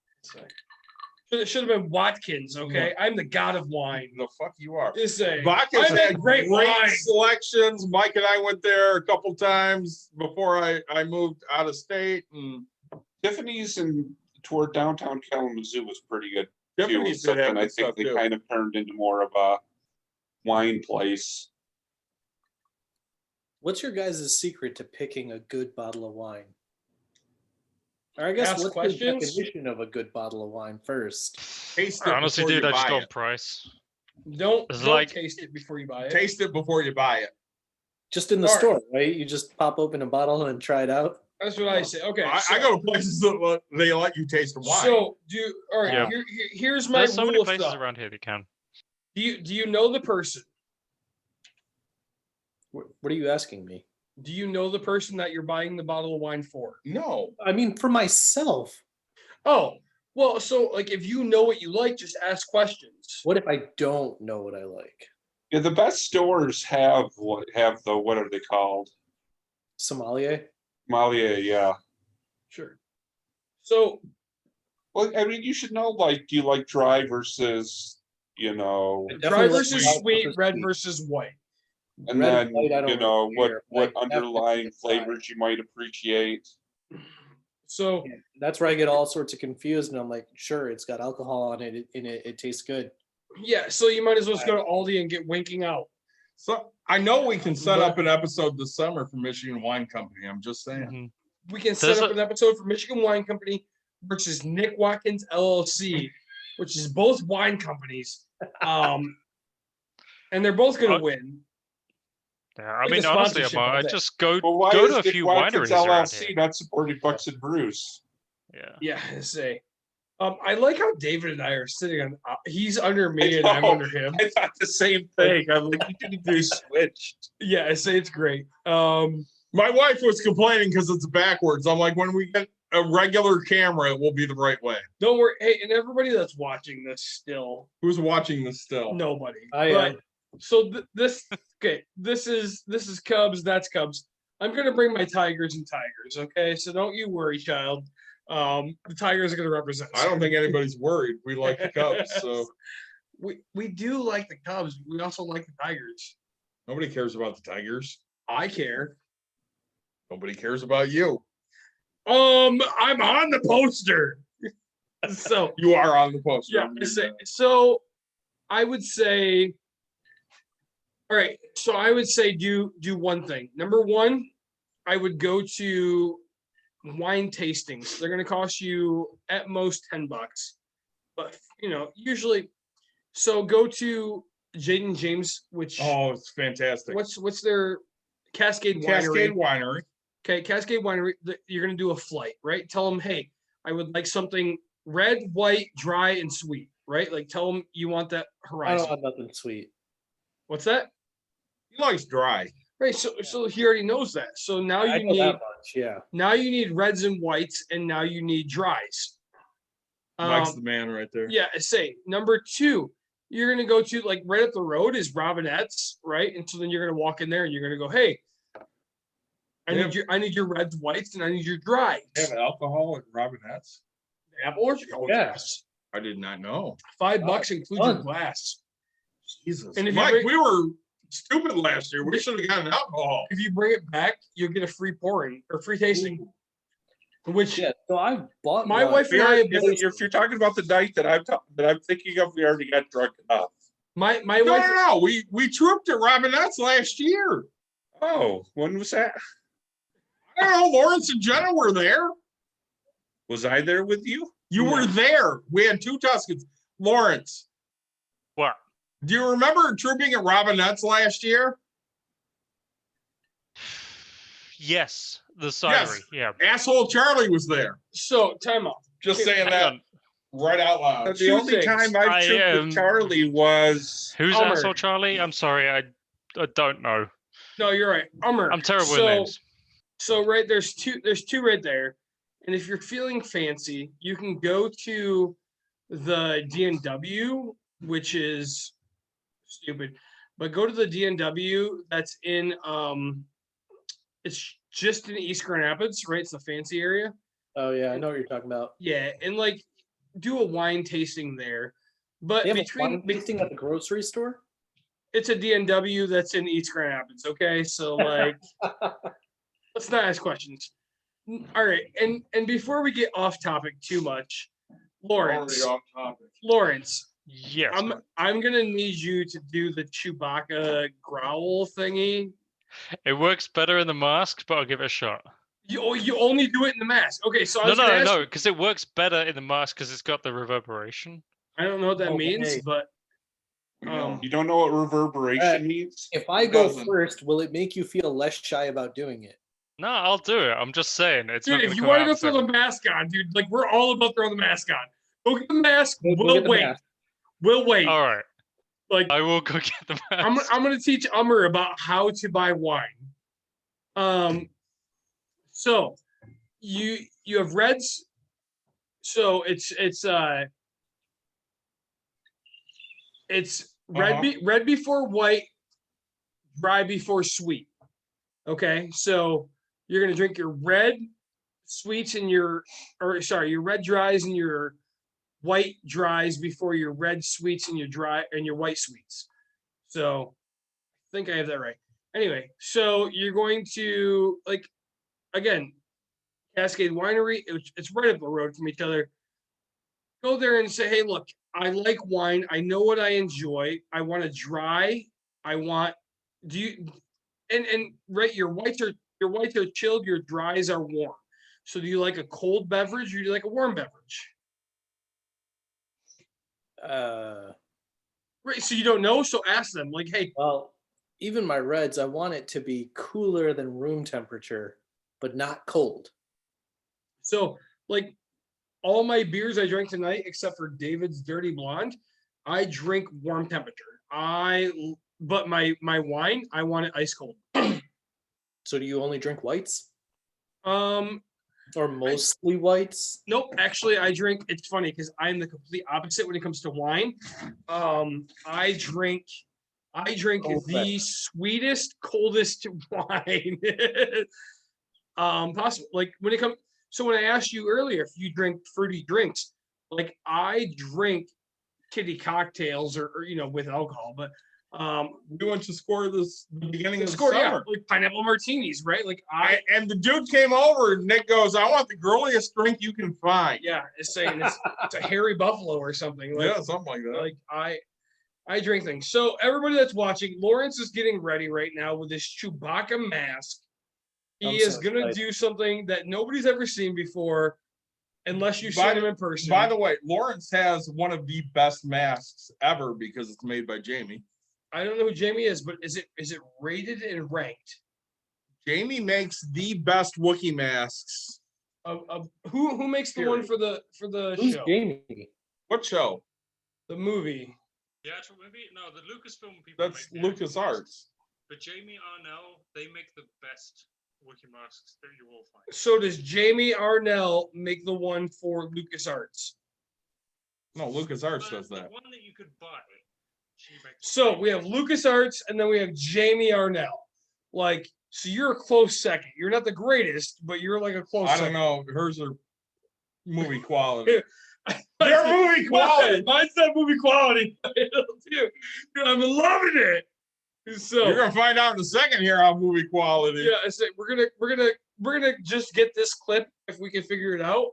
It should have been Watkins. Okay, I'm the god of wine. The fuck you are. Just say Bacchus I had make great wine. selections. Mike and I went there a couple times before I moved out of state, and Tiffany's in toward downtown Kalamazoo was pretty good too. Tiffany's did have Something I good stuff think they too. kind of turned into more of a wine place. What's your guys' secret to picking a good bottle of wine? Or I guess Ask what's questions? the definition of a good bottle of wine first? Taste it Honestly, before dude, you I just buy go it. on price. Don't It's don't like- taste it before you buy it. Taste it before you buy it. Just in the All right. store, right? You just pop open a bottle and try it out. That's what I say. Okay, I go to places that they let you taste the wine. So all right. Yeah. Here's my There's so many rule of places thumb. around here that can. Do you know the person? What are you asking me? Do you know the person that you're buying the bottle of wine for? no, I mean, for myself. Oh, well, so like if you know what you like, just ask questions. What if I don't know what I like? Yeah, the best stores have what are they called? Sommelier? Sommelier, yeah. Sure. So Well, I mean, you should know, like, do you like dry versus, I dry definitely like versus dry sweet, versus red sweet. versus white. and Red then, and white, I don't you know, really what care, but I definitely underlying like dry. flavors you might appreciate. So Yeah, that's where I get all sorts of confused, and I'm like, sure, it's got alcohol on it, it tastes good. yeah, so you might as well just go to Aldi and get winking out. so I know we can set But- up an episode this summer for Michigan Wine Company. I'm just saying. Mhm. We can set There's up a- an episode for Michigan Wine Company versus Nick Watkins LLC, which is both wine companies. And they're both gonna win. Yeah, I Like mean, a honestly, sponsorship Amar, all I day. just go Well, why go is to a Nick few Watkins wineries around LLC here. not supporting Bucks and Brews? Yeah. Yeah, I say. I like how David and I are sitting on. He's under I me and I'm know. under him. I thought the same thing. I'm like, you didn't be switched. Yeah, I say it's great. My wife was complaining because it's backwards. I'm like, when we get a regular camera, it will be the right way. Don't worry. Hey, and everybody that's watching this still, Who's watching this still? nobody. I But- am. So this okay. This is Cubs. That's Cubs. I'm gonna bring my Tigers and Tigers. Okay, so don't you worry, child. The Tigers are gonna represent. I don't think anybody's worried. We like the Cubs, so we do like the Cubs. We also like the Tigers. nobody cares about the Tigers. I care. Nobody cares about you. I'm on the poster. So You are on the poster. yeah, so I would say. All right, so I would say do one thing. Number one, I would go to wine tastings. They're going to cost you at most $10, but usually. So go to Jaden James, which Oh, it's fantastic. what's their Cascade Winery? Cascade Winery? Okay, Cascade Winery. You're going to do a flight, right? Tell them, hey, I would like something red, white, dry, and sweet, right? Like tell them you want that I horizon. don't want nothing sweet. What's that? He likes dry. Right. So he already knows that. So now I you know need that much, yeah. reds and whites, and now you need dries. Mike's the man right there. Yeah, say number two, you're gonna go to like right up the road is Robinette's, right? And so then you're gonna walk in there and you're gonna go, hey, I need your reds, whites, and I need your dries. They have alcohol at Robinette's? Apple orchard. Oh, Yeah. yes. I did not know. $5 includes your fun. glass. Jesus. And if you Mike, bring- we were stupid last year. We should have gotten alcohol. If you bring it back, you'll get a free pouring or free tasting. Which Yeah, so I bought My one. wife and I have been. If you're talking about the night that I'm thinking of, we already got drunk enough. My No, wife. no, no. We trooped at Robinette's last year. Oh, when was that? I don't know. Laurence and Jenna were there. Was I there with you? You were there. We had 2 Tuscans. Laurence, What? do you remember trooping at Robinette's last year? Yes, the cidery. Yeah. Asshole Charlie was there. So time out. Just saying Hang that on. right out loud. The Two only things. time I've I, trooped with Charlie was Who's Amar. asshole Charlie? I'm sorry, I don't know. No, you're right. Amar. I'm terrible with So, names. so right there's two right there, and if you're feeling fancy, you can go to the DNW, which is stupid, but go to the DNW that's in it's just in East Grand Rapids, right? It's the fancy area. Oh yeah, I know what you're talking about. Yeah, and like do a wine tasting there. But They have between a wine tasting at the grocery store. it's a DNW that's in East Grand Rapids. Okay, so like let's not ask questions. All right, and before we get off topic too much, Laurence, Already off topic. Lawrence, Yes. I'm gonna need you to do the Chewbacca growl thingy. It works better in the mask, but I'll give it a shot. You only do it in the mask. Okay, so I No, was gonna ask, no, because it works better in the mask because it's got the reverberation. I don't know what that means, Okay. but you don't know what reverberation means? If I go Doesn't. first, will it make you feel less shy about doing it? No, I'll do it. I'm just saying it's dude, not if gonna you come want to out go the throw second- the mask on, dude, like we're all about throwing the mask on. Go get the mask. Go We'll get the wait. mask. We'll wait. All right, Like I will go get the I'm mask. gonna teach Ummer about how to buy wine. So you have reds. So it's red before white, dry before sweet. Okay, so you're gonna drink your red sweets and your red dries and your white dries before your red sweets and your white sweets. So I think I have that right. Anyway, so you're going to again, Cascade Winery. It's right up the road from each other. Go there and say, hey, look, I like wine. I know what I enjoy. I want to dry. Right, your whites are chilled, your dries are warm. So do you like a cold beverage or do you like a warm beverage? Right, so you don't know, so ask them, like, hey, Well, even my reds, I want it to be cooler than room temperature, but not cold. so like all my beers I drank tonight, except for David's Dirty Blonde, I drink warm temperature. But my wine, I want it ice cold. So do you only drink whites Um, or mostly whites? Nope. Actually, I drink. It's funny because I'm the complete opposite when it comes to wine. I drink Cold the beverage. sweetest, coldest wine possible. Like when it comes. So when I asked you earlier if you drink fruity drinks, like I drink kitty cocktails or with alcohol, but We went to score this the beginning of the score, yeah, summer. like pineapple martinis, right? Like And the dude came over and Nick goes, I want the girliest drink you can find. yeah, it's saying it's a hairy buffalo or something. Like, Yeah, something like that. like I drink things. So everybody that's watching, Laurence is getting ready right now with his Chewbacca mask. He I'm is so gonna excited. do something that nobody's ever seen before, unless you've seen him in person. By the way, Laurence has one of the best masks ever because it's made by Jamie. I don't know who Jamie is, but is it rated and ranked? Jamie makes the best Wookiee masks. Who makes the one for the Who's show? Jamie? What show? The movie. The actual movie? No, the Lucasfilm people. That's make the actual LucasArts. masks. But Jamie Arnell, they make the best Wookiee masks that you will find. So does Jamie Arnell make the one for LucasArts? No, LucasArts does The that. one that you could buy. She makes. So we have LucasArts and then we have Jamie Arnell. Like, so you're a close second. You're not the greatest, but you're like a close I second. don't know. Hers are movie quality. They're movie Mine- quality. Mine's not movie quality. Dude, I'm loving it. So You're gonna find out in a second here how movie quality. yeah, I said we're gonna just get this clip if we can figure it out.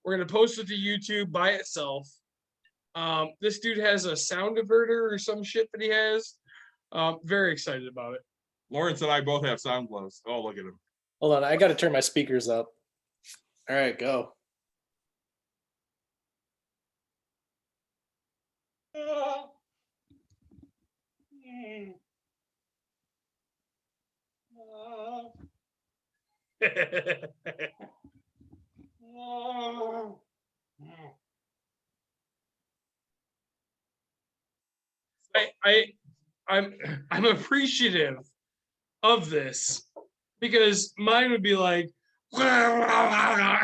We're gonna post it to YouTube by itself. This dude has a sound diverter or some shit that he has. Very excited about it. Laurence and I both have sound glows. Oh, look at him. Hold on, I got to turn my speakers up. All right, go. I'm appreciative of this because mine would be like, Yeah,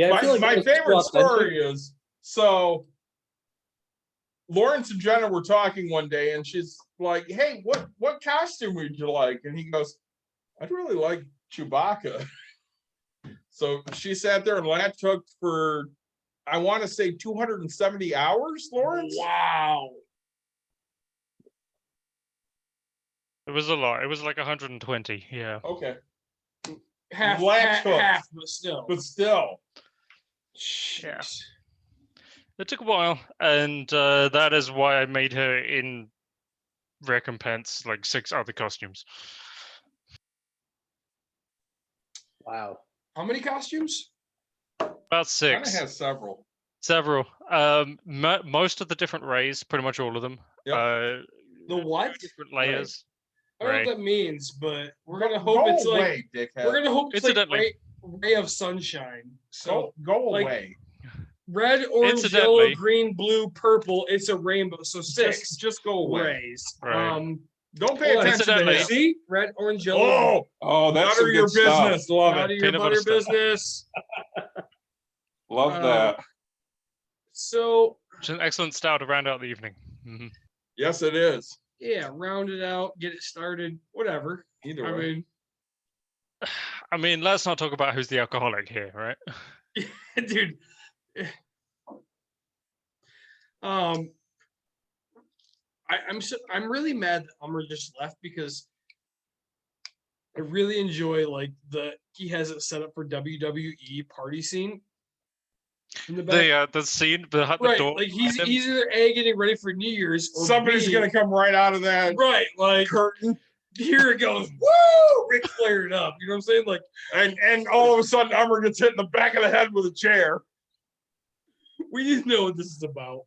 I My, feel like my it's too favorite authentic. story is, so Laurence and Jenna were talking one day and she's like, hey, what costume would you like? And he goes, I'd really like Chewbacca. So she sat there and latch hooked for, I want to say 270 hours, Laurence? wow. It was a lot. It was like 120. Yeah. Okay. Half, Latch hook. half, but still. But still. Yeah. Jeez. It took a while, and that is why I made her in recompense like 6 other costumes. Wow. How many costumes? About Jenna 6. has several. Several. Most of the different rays, pretty much all of them. Yep. The what? Different layers. I don't know Right. what that means, but we're gonna Go hope it's like away, dickhead. we're gonna hope it's like Incidentally. ray of sunshine. So Go like, away. red, orange, Incidentally. yellow, green, blue, purple. It's a rainbow. So 6 Just go away. rays. Right. Don't pay Hold on. attention to Incidentally. him. See, red, orange, yellow. Oh, that's none some of your good stuff. business. Love Out it. of your Peanut butter butter stuff. business. Love Uh, that. So It's an excellent style to round out the evening. Mhm. Yes, it is. yeah, round it out, get it started, whatever. Either I way. mean, I mean, let's not talk about who's the alcoholic here, right? dude. I'm really mad that Amar just left because I really enjoy like he has it set up for WWE party scene in the back. The scene, the Right, door. like behind him. he's either A, getting ready for New Year's, or Somebody's B, gonna come right out of that right, like curtain, here it goes, woo, Ric Flair it up. You know what I'm saying? Like, and all of a sudden, Umber gets hit in the back of the head with a chair. we need to know what this is about.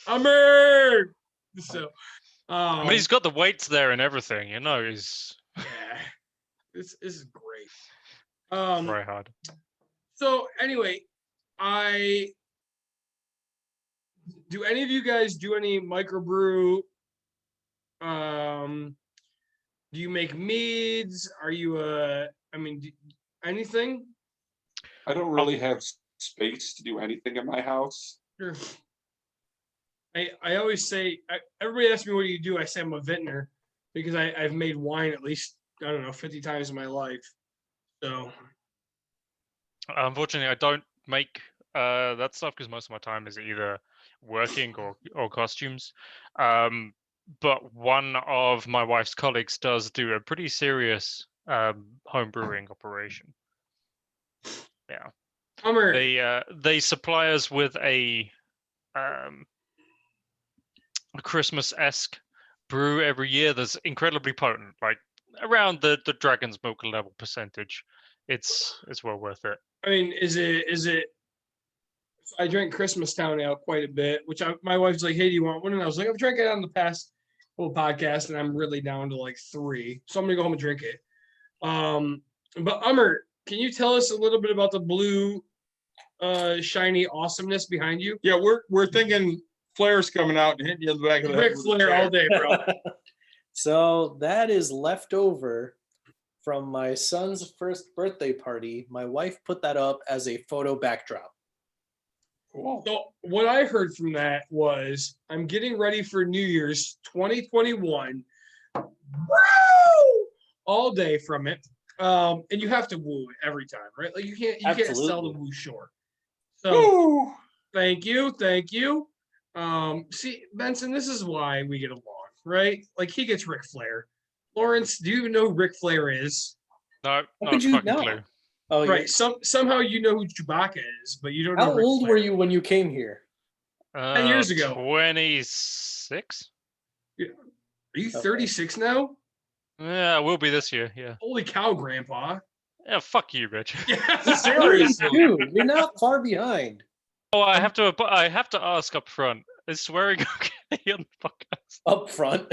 Amar. So, I mean, he's got the weights there and everything. You know, he's yeah, this is great. very hard. So anyway, do any of you guys do any microbrew? Do you make meads? Are you anything? I don't really have space to do anything in my house. Sure. I always say, everybody asks me what do you do? I say I'm a vintner because I've made wine at least, I don't know, 50 times in my life. So Unfortunately, I don't make that stuff because most of my time is either working or costumes. But one of my wife's colleagues does do a pretty serious home brewing operation. Yeah, Amar, they supply us with a Christmas-esque brew every year that's incredibly potent, like around the dragon's milk level percentage. It's well worth it. I mean, is it? I drank Christmas Town ale quite a bit, which my wife's like, "Hey, do you want one?" And I was like, "I've drank it on the past whole podcast, and I'm really down to like 3, so I'm gonna go home and drink it." But Amar, can you tell us a little bit about the blue, shiny awesomeness behind you? Yeah, we're thinking Flair's coming out and hitting you in the back of the head. Ric with a Flair chair. all day, bro. So that is left over from my son's first birthday party. My wife put that up as a photo backdrop. Cool. So what I heard from that was, I'm getting ready for New Year's 2021. Woo! All day from it. And you have to woo it every time, right? Like you can't sell the Absolutely. woo short. So thank you. See, Benson, this is why we get along, right? Like he gets Ric Flair. Laurence, do you even know who Ric Flair is? No, How not could a you fucking know? clue. Oh, Right. Somehow you know who Chewbacca is, but you don't know How Ric old Flair. were you when you came here? 10 years ago. 26. Are you Okay. 36 now? Yeah, I will be this year. Yeah. Holy cow, Grandpa. Yeah. Fuck you, Rich. Seriously. Dude, you're not far behind. Oh, I have to ask up front. Is swearing okay on the podcast? Up front.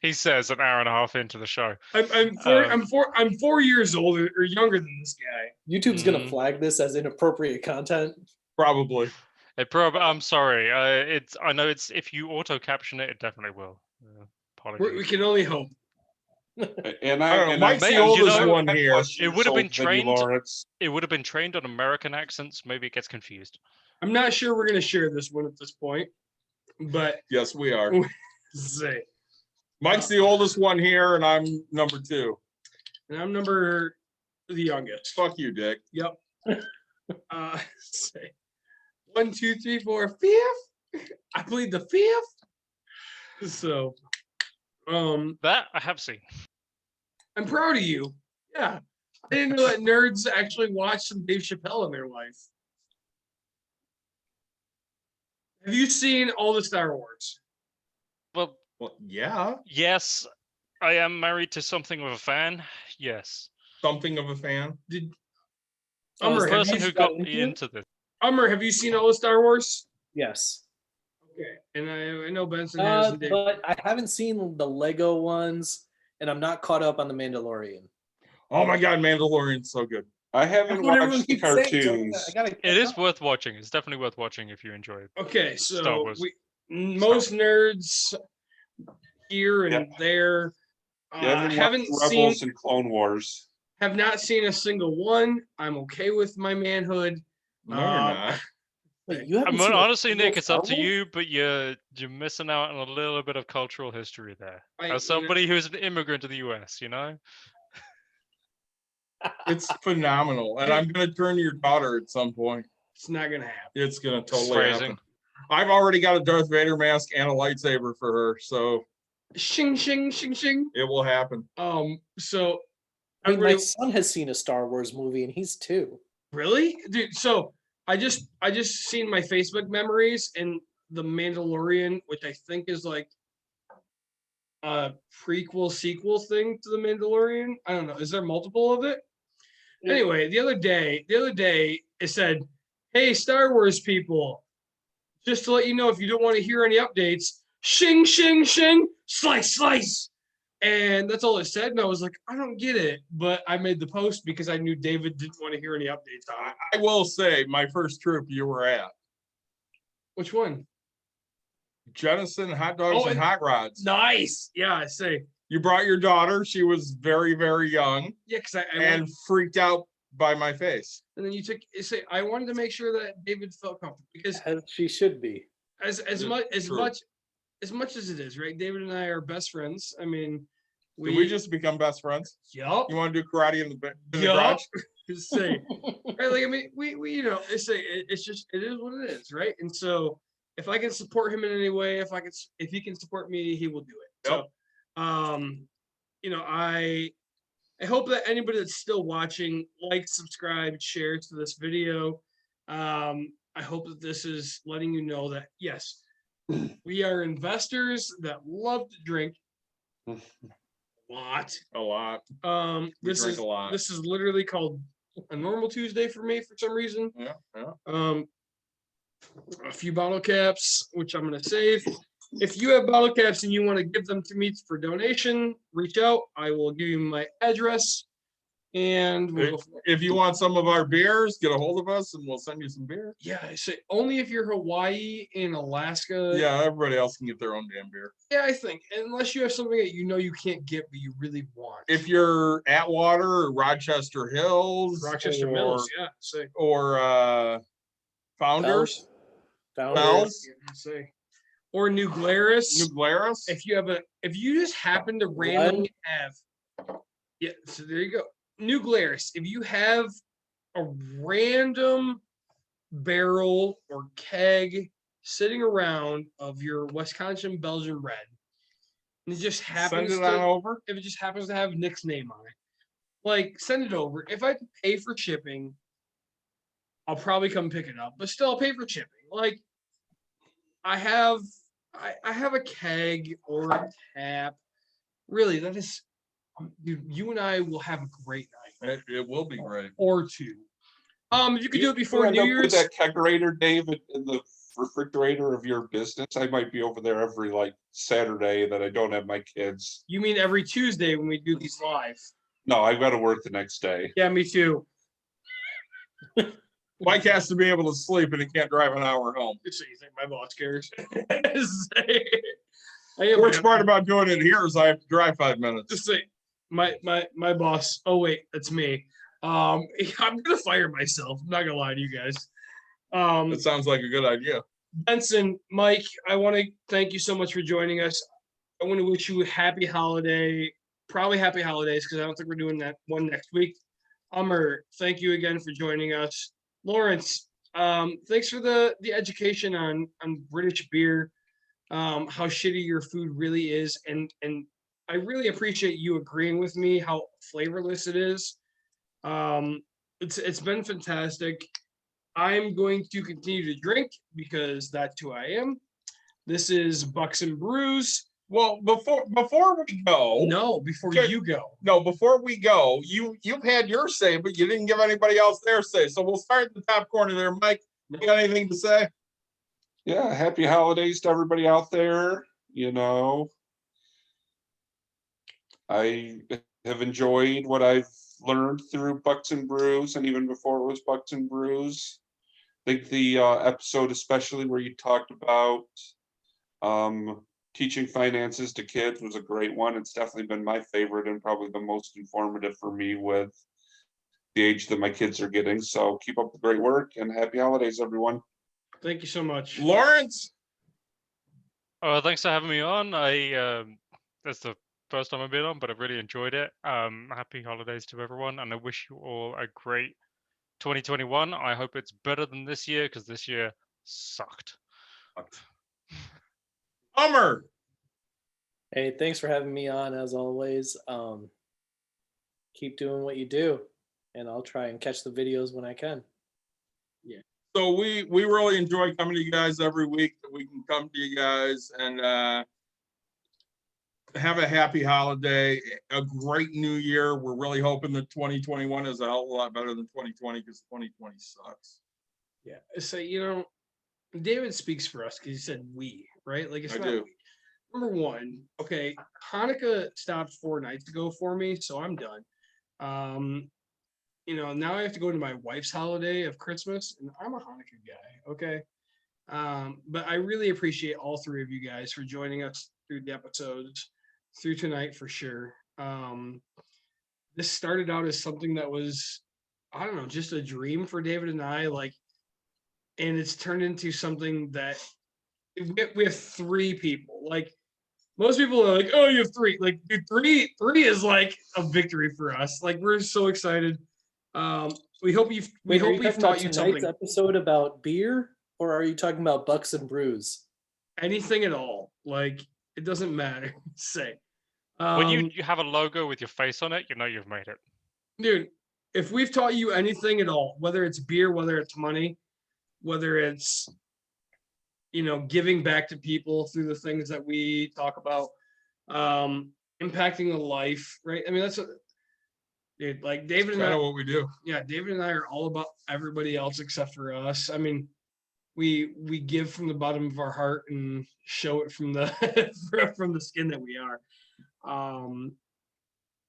He says an hour and a half into the show. I'm 4 years older or younger than this guy. YouTube's gonna Mm. flag this as inappropriate content. Probably. I'm sorry. I know it's if you auto caption it, it definitely will. We Apologies. can only hope. And I don't know, and Mike's the I- oldest I- one I here. watched It your would have been old video, trained- Laurence. It would have been trained on American accents. Maybe it gets confused. I'm not sure we're gonna share this one at this point, but Yes, we are. say, Mike's the oldest one here, and I'm number 2. and I'm the youngest. Fuck you, Dick. Yep. Say 1, 2, 3, 4, 5th. I plead the 5th. So, That I have seen. I'm proud of you. Yeah. I didn't know that nerds actually watch some Dave Chappelle in their life. Have you seen all the Star Wars? Well, Well, yeah, yes, I am married to something of a fan. Yes. something of a fan. Did Oh, Amar, The have person you who got got into me it? into this. Amar, have you seen all the Star Wars? Yes. Okay. And I know Benson has. and Dave- But I haven't seen the Lego ones, and I'm not caught up on the Mandalorian. Oh my God, Mandalorian's so good. I haven't That's what everyone watched the keeps saying, so cartoons. I gotta It catch is up. worth watching. It's definitely worth watching if you enjoy it. Okay, Star so Wars. most nerds here and there Yeah, haven't Rebels seen, and Clone Wars. have not seen a single one. I'm okay with my manhood. No, you're not. Wait, you haven't I mean, seen a honestly, single Nick, it's Star up to Wars? you, but you're missing out on a little bit of cultural history there. I- As you know- somebody who's an immigrant to the US, you know? It's phenomenal, and I'm gonna turn your daughter at some point. It's not gonna happen. It's gonna totally Phrasing. happen. I've already got a Darth Vader mask and a lightsaber for her, so Shing shing shing shing. it will happen. So I mean, my everybody- son has seen a Star Wars movie, and he's 2. really, dude. So I just seen my Facebook memories and the Mandalorian, which I think is like a prequel sequel thing to the Mandalorian. I don't know. Is there multiple of it? Yeah. Anyway, the other day it said, "Hey, Star Wars people, just to let you know, if you don't want to hear any updates, shing shing shing, slice slice." And that's all it said. And I was like, I don't get it. But I made the post because I knew David didn't want to hear any updates on it. I will say, my first troop you were at Which one? Jennison Hot Dogs Oh, and Hot Rods. Nice. Yeah, I say. You brought your daughter. She was very, very young Yeah, because I and freaked out by my face. and then you say I wanted to make sure that David felt comfortable because As she should be. as Yeah, much true. as much as it is, right? David and I are best friends. I mean, Did we just become best friends? yup. You want to do karate in the Yup. garage? Just say right, like I mean, we you know, it's just it is what it is, right? And so if I can support him in any way, if he can support me, he will do it. Yep. So, you know, I hope that anybody that's still watching likes, subscribe, shares to this video. I hope that this is letting you know that yes, we are investors that love to drink a lot. A lot. We This drink is a lot. this is literally called a normal Tuesday for me for some reason. Yeah. A few bottle caps, which I'm gonna save. If you have bottle caps and you want to give them to me for donation, reach out. I will give you my address, and we'll go from there. If you want some of our beers, get a hold of us and we'll send you some beer. Yeah, I say only if you're Hawaii and Alaska. Yeah, everybody else can get their own damn beer. Yeah, I think unless you have something that you know you can't get but you really want. If you're Atwater or Rochester Hills, Rochester or, Mills, yeah, say or Founders, Bells, say, or New Glarus. New Glarus. If you just happen to randomly have, yeah, so there you go. New Glarus. If you have a random barrel or keg sitting around of your Wisconsin Belgian red, and it just happens Send it on over. if it just happens to have Nick's name on it, like send it over. If I have to pay for shipping, I'll probably come pick it up, but still I'll pay for shipping. Like I have a keg or a tap. Really, that is, dude, you and I will have a great night. It will be great. Or two. If you could do it before end New up Year's. with that kegerator, Dave, in the refrigerator of your business. I might be over there every like Saturday that I don't have my kids. You mean every Tuesday when we do these live? No, I've got to work the next day. Yeah, me too. Mike has to be able to sleep and he can't drive an hour home. So you think my boss cares? Worst part about doing it here is I have to drive 5 minutes. Just say my boss. Oh wait, that's me. I'm gonna fire myself. I'm not gonna lie to you guys. It sounds like a good idea. Benson, Mike, I want to thank you so much for joining us. I want to wish you a happy holiday, probably happy holidays, because I don't think we're doing that one next week. Amar, thank you again for joining us. Laurence, thanks for the education on British beer, how shitty your food really is, and I really appreciate you agreeing with me how flavorless it is. It's been fantastic. I'm going to continue to drink because that's who I am. This is Bucks and Brews. Well, before we go, No, before Okay. you go. no, before we go, you've had your say, but you didn't give anybody else their say. So we'll start in the top corner there. Mike, you got anything to say? Yeah, happy holidays to everybody out there. You know, I have enjoyed what I've learned through Bucks and Brews, and even before it was Bucks and Brews. I think the episode, especially where you talked about teaching finances to kids, was a great one. It's definitely been my favorite and probably the most informative for me with the age that my kids are getting. So keep up the great work and happy holidays, everyone. Thank you so much. Lawrence? Thanks for having me on. That's the first time I've been on, but I've really enjoyed it. Happy holidays to everyone, and I wish you all a great 2021. I hope it's better than this year, because this year sucked. Hummer. Hey, thanks for having me on as always. Keep doing what you do, and I'll try and catch the videos when I can. So we really enjoy coming to you guys every week. That we can come to you guys and have a happy holiday, a great new year. We're really hoping that 2021 is a hell of a lot better than 2020 because 2020 sucks. Yeah. So, David speaks for us because he said we, right? Like it's I not do. we. Number one, okay, Hanukkah stopped 4 nights ago for me, so I'm done. Now I have to go to my wife's holiday of Christmas, and I'm a Hanukkah guy, okay? But I really appreciate all three of you guys for joining us through the episodes, through tonight for sure. This started out as something that was, I don't know, just a dream for David and I, and it's turned into something that we have 3 people. Like most people are like, oh, you have 3. Like, dude, three is like a victory for us. Like, we're so excited. We hope we've taught you tonight's something. episode about beer, or are you talking about Bucks and Brews? Anything at all. Like, it doesn't matter. Say. When you have a logo with your face on it, you know you've made it. Dude, if we've taught you anything at all, whether it's beer, whether it's money, whether it's giving back to people through the things that we talk about, impacting the life, right? I mean, that's what, dude, like David and I, Kind of what we do. yeah, David and I are all about everybody else except for us. I mean, we give from the bottom of our heart and show it from the from the skin that we are.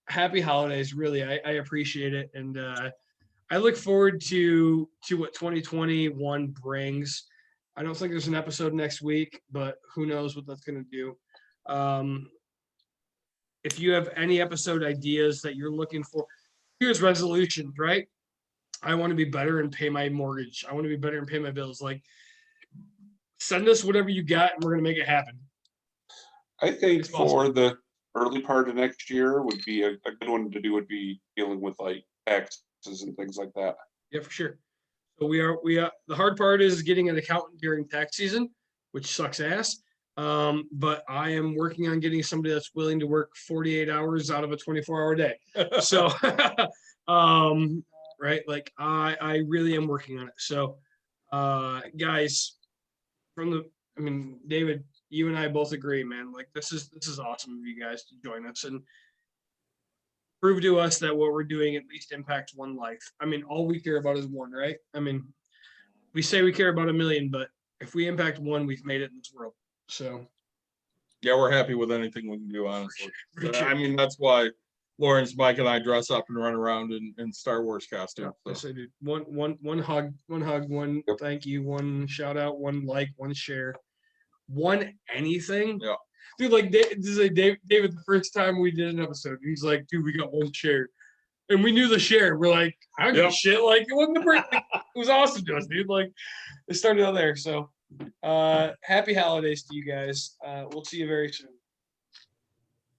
Happy holidays, really. I appreciate it, and I look forward to what 2021 brings. I don't think there's an episode next week, but who knows what that's going to do. If you have any episode ideas that you're looking for, here's resolutions, right? I want to be better and pay my mortgage. I want to be better and pay my bills. Like, send us whatever you got, and we're going to make it happen. I think It's awesome. for the early part of next year would be a good one to do would be dealing with like taxes and things like that. Yeah, for sure. So we are the hard part is getting an accountant during tax season, which sucks ass. But I am working on getting somebody that's willing to work 48 hours out of a 24-hour day. So, right, like I really am working on it. So, guys, from I mean, David, you and I both agree, man. Like this is awesome of you guys to join us and prove to us that what we're doing at least impacts one life. I mean, all we care about is one, right? I mean, we say we care about a million, but if we impact one, we've made it in this world. So Yeah, we're happy with anything we can do, honestly. for But, sure. I mean, that's why Laurence, Mike, and I dress up and run around in Star Wars costumes. So. Yes, I do. One hug, one Yep. thank you, one shout out, one like, one share, one anything. Yeah. Dude, like this is like David, the first time we did an episode, he's like, dude, we got one share. And we knew the share. We're like, I don't give a Yep. shit. Like it wasn't the first, like, it was awesome to us, dude. Like it started out there. So happy holidays to you guys. We'll see you very soon.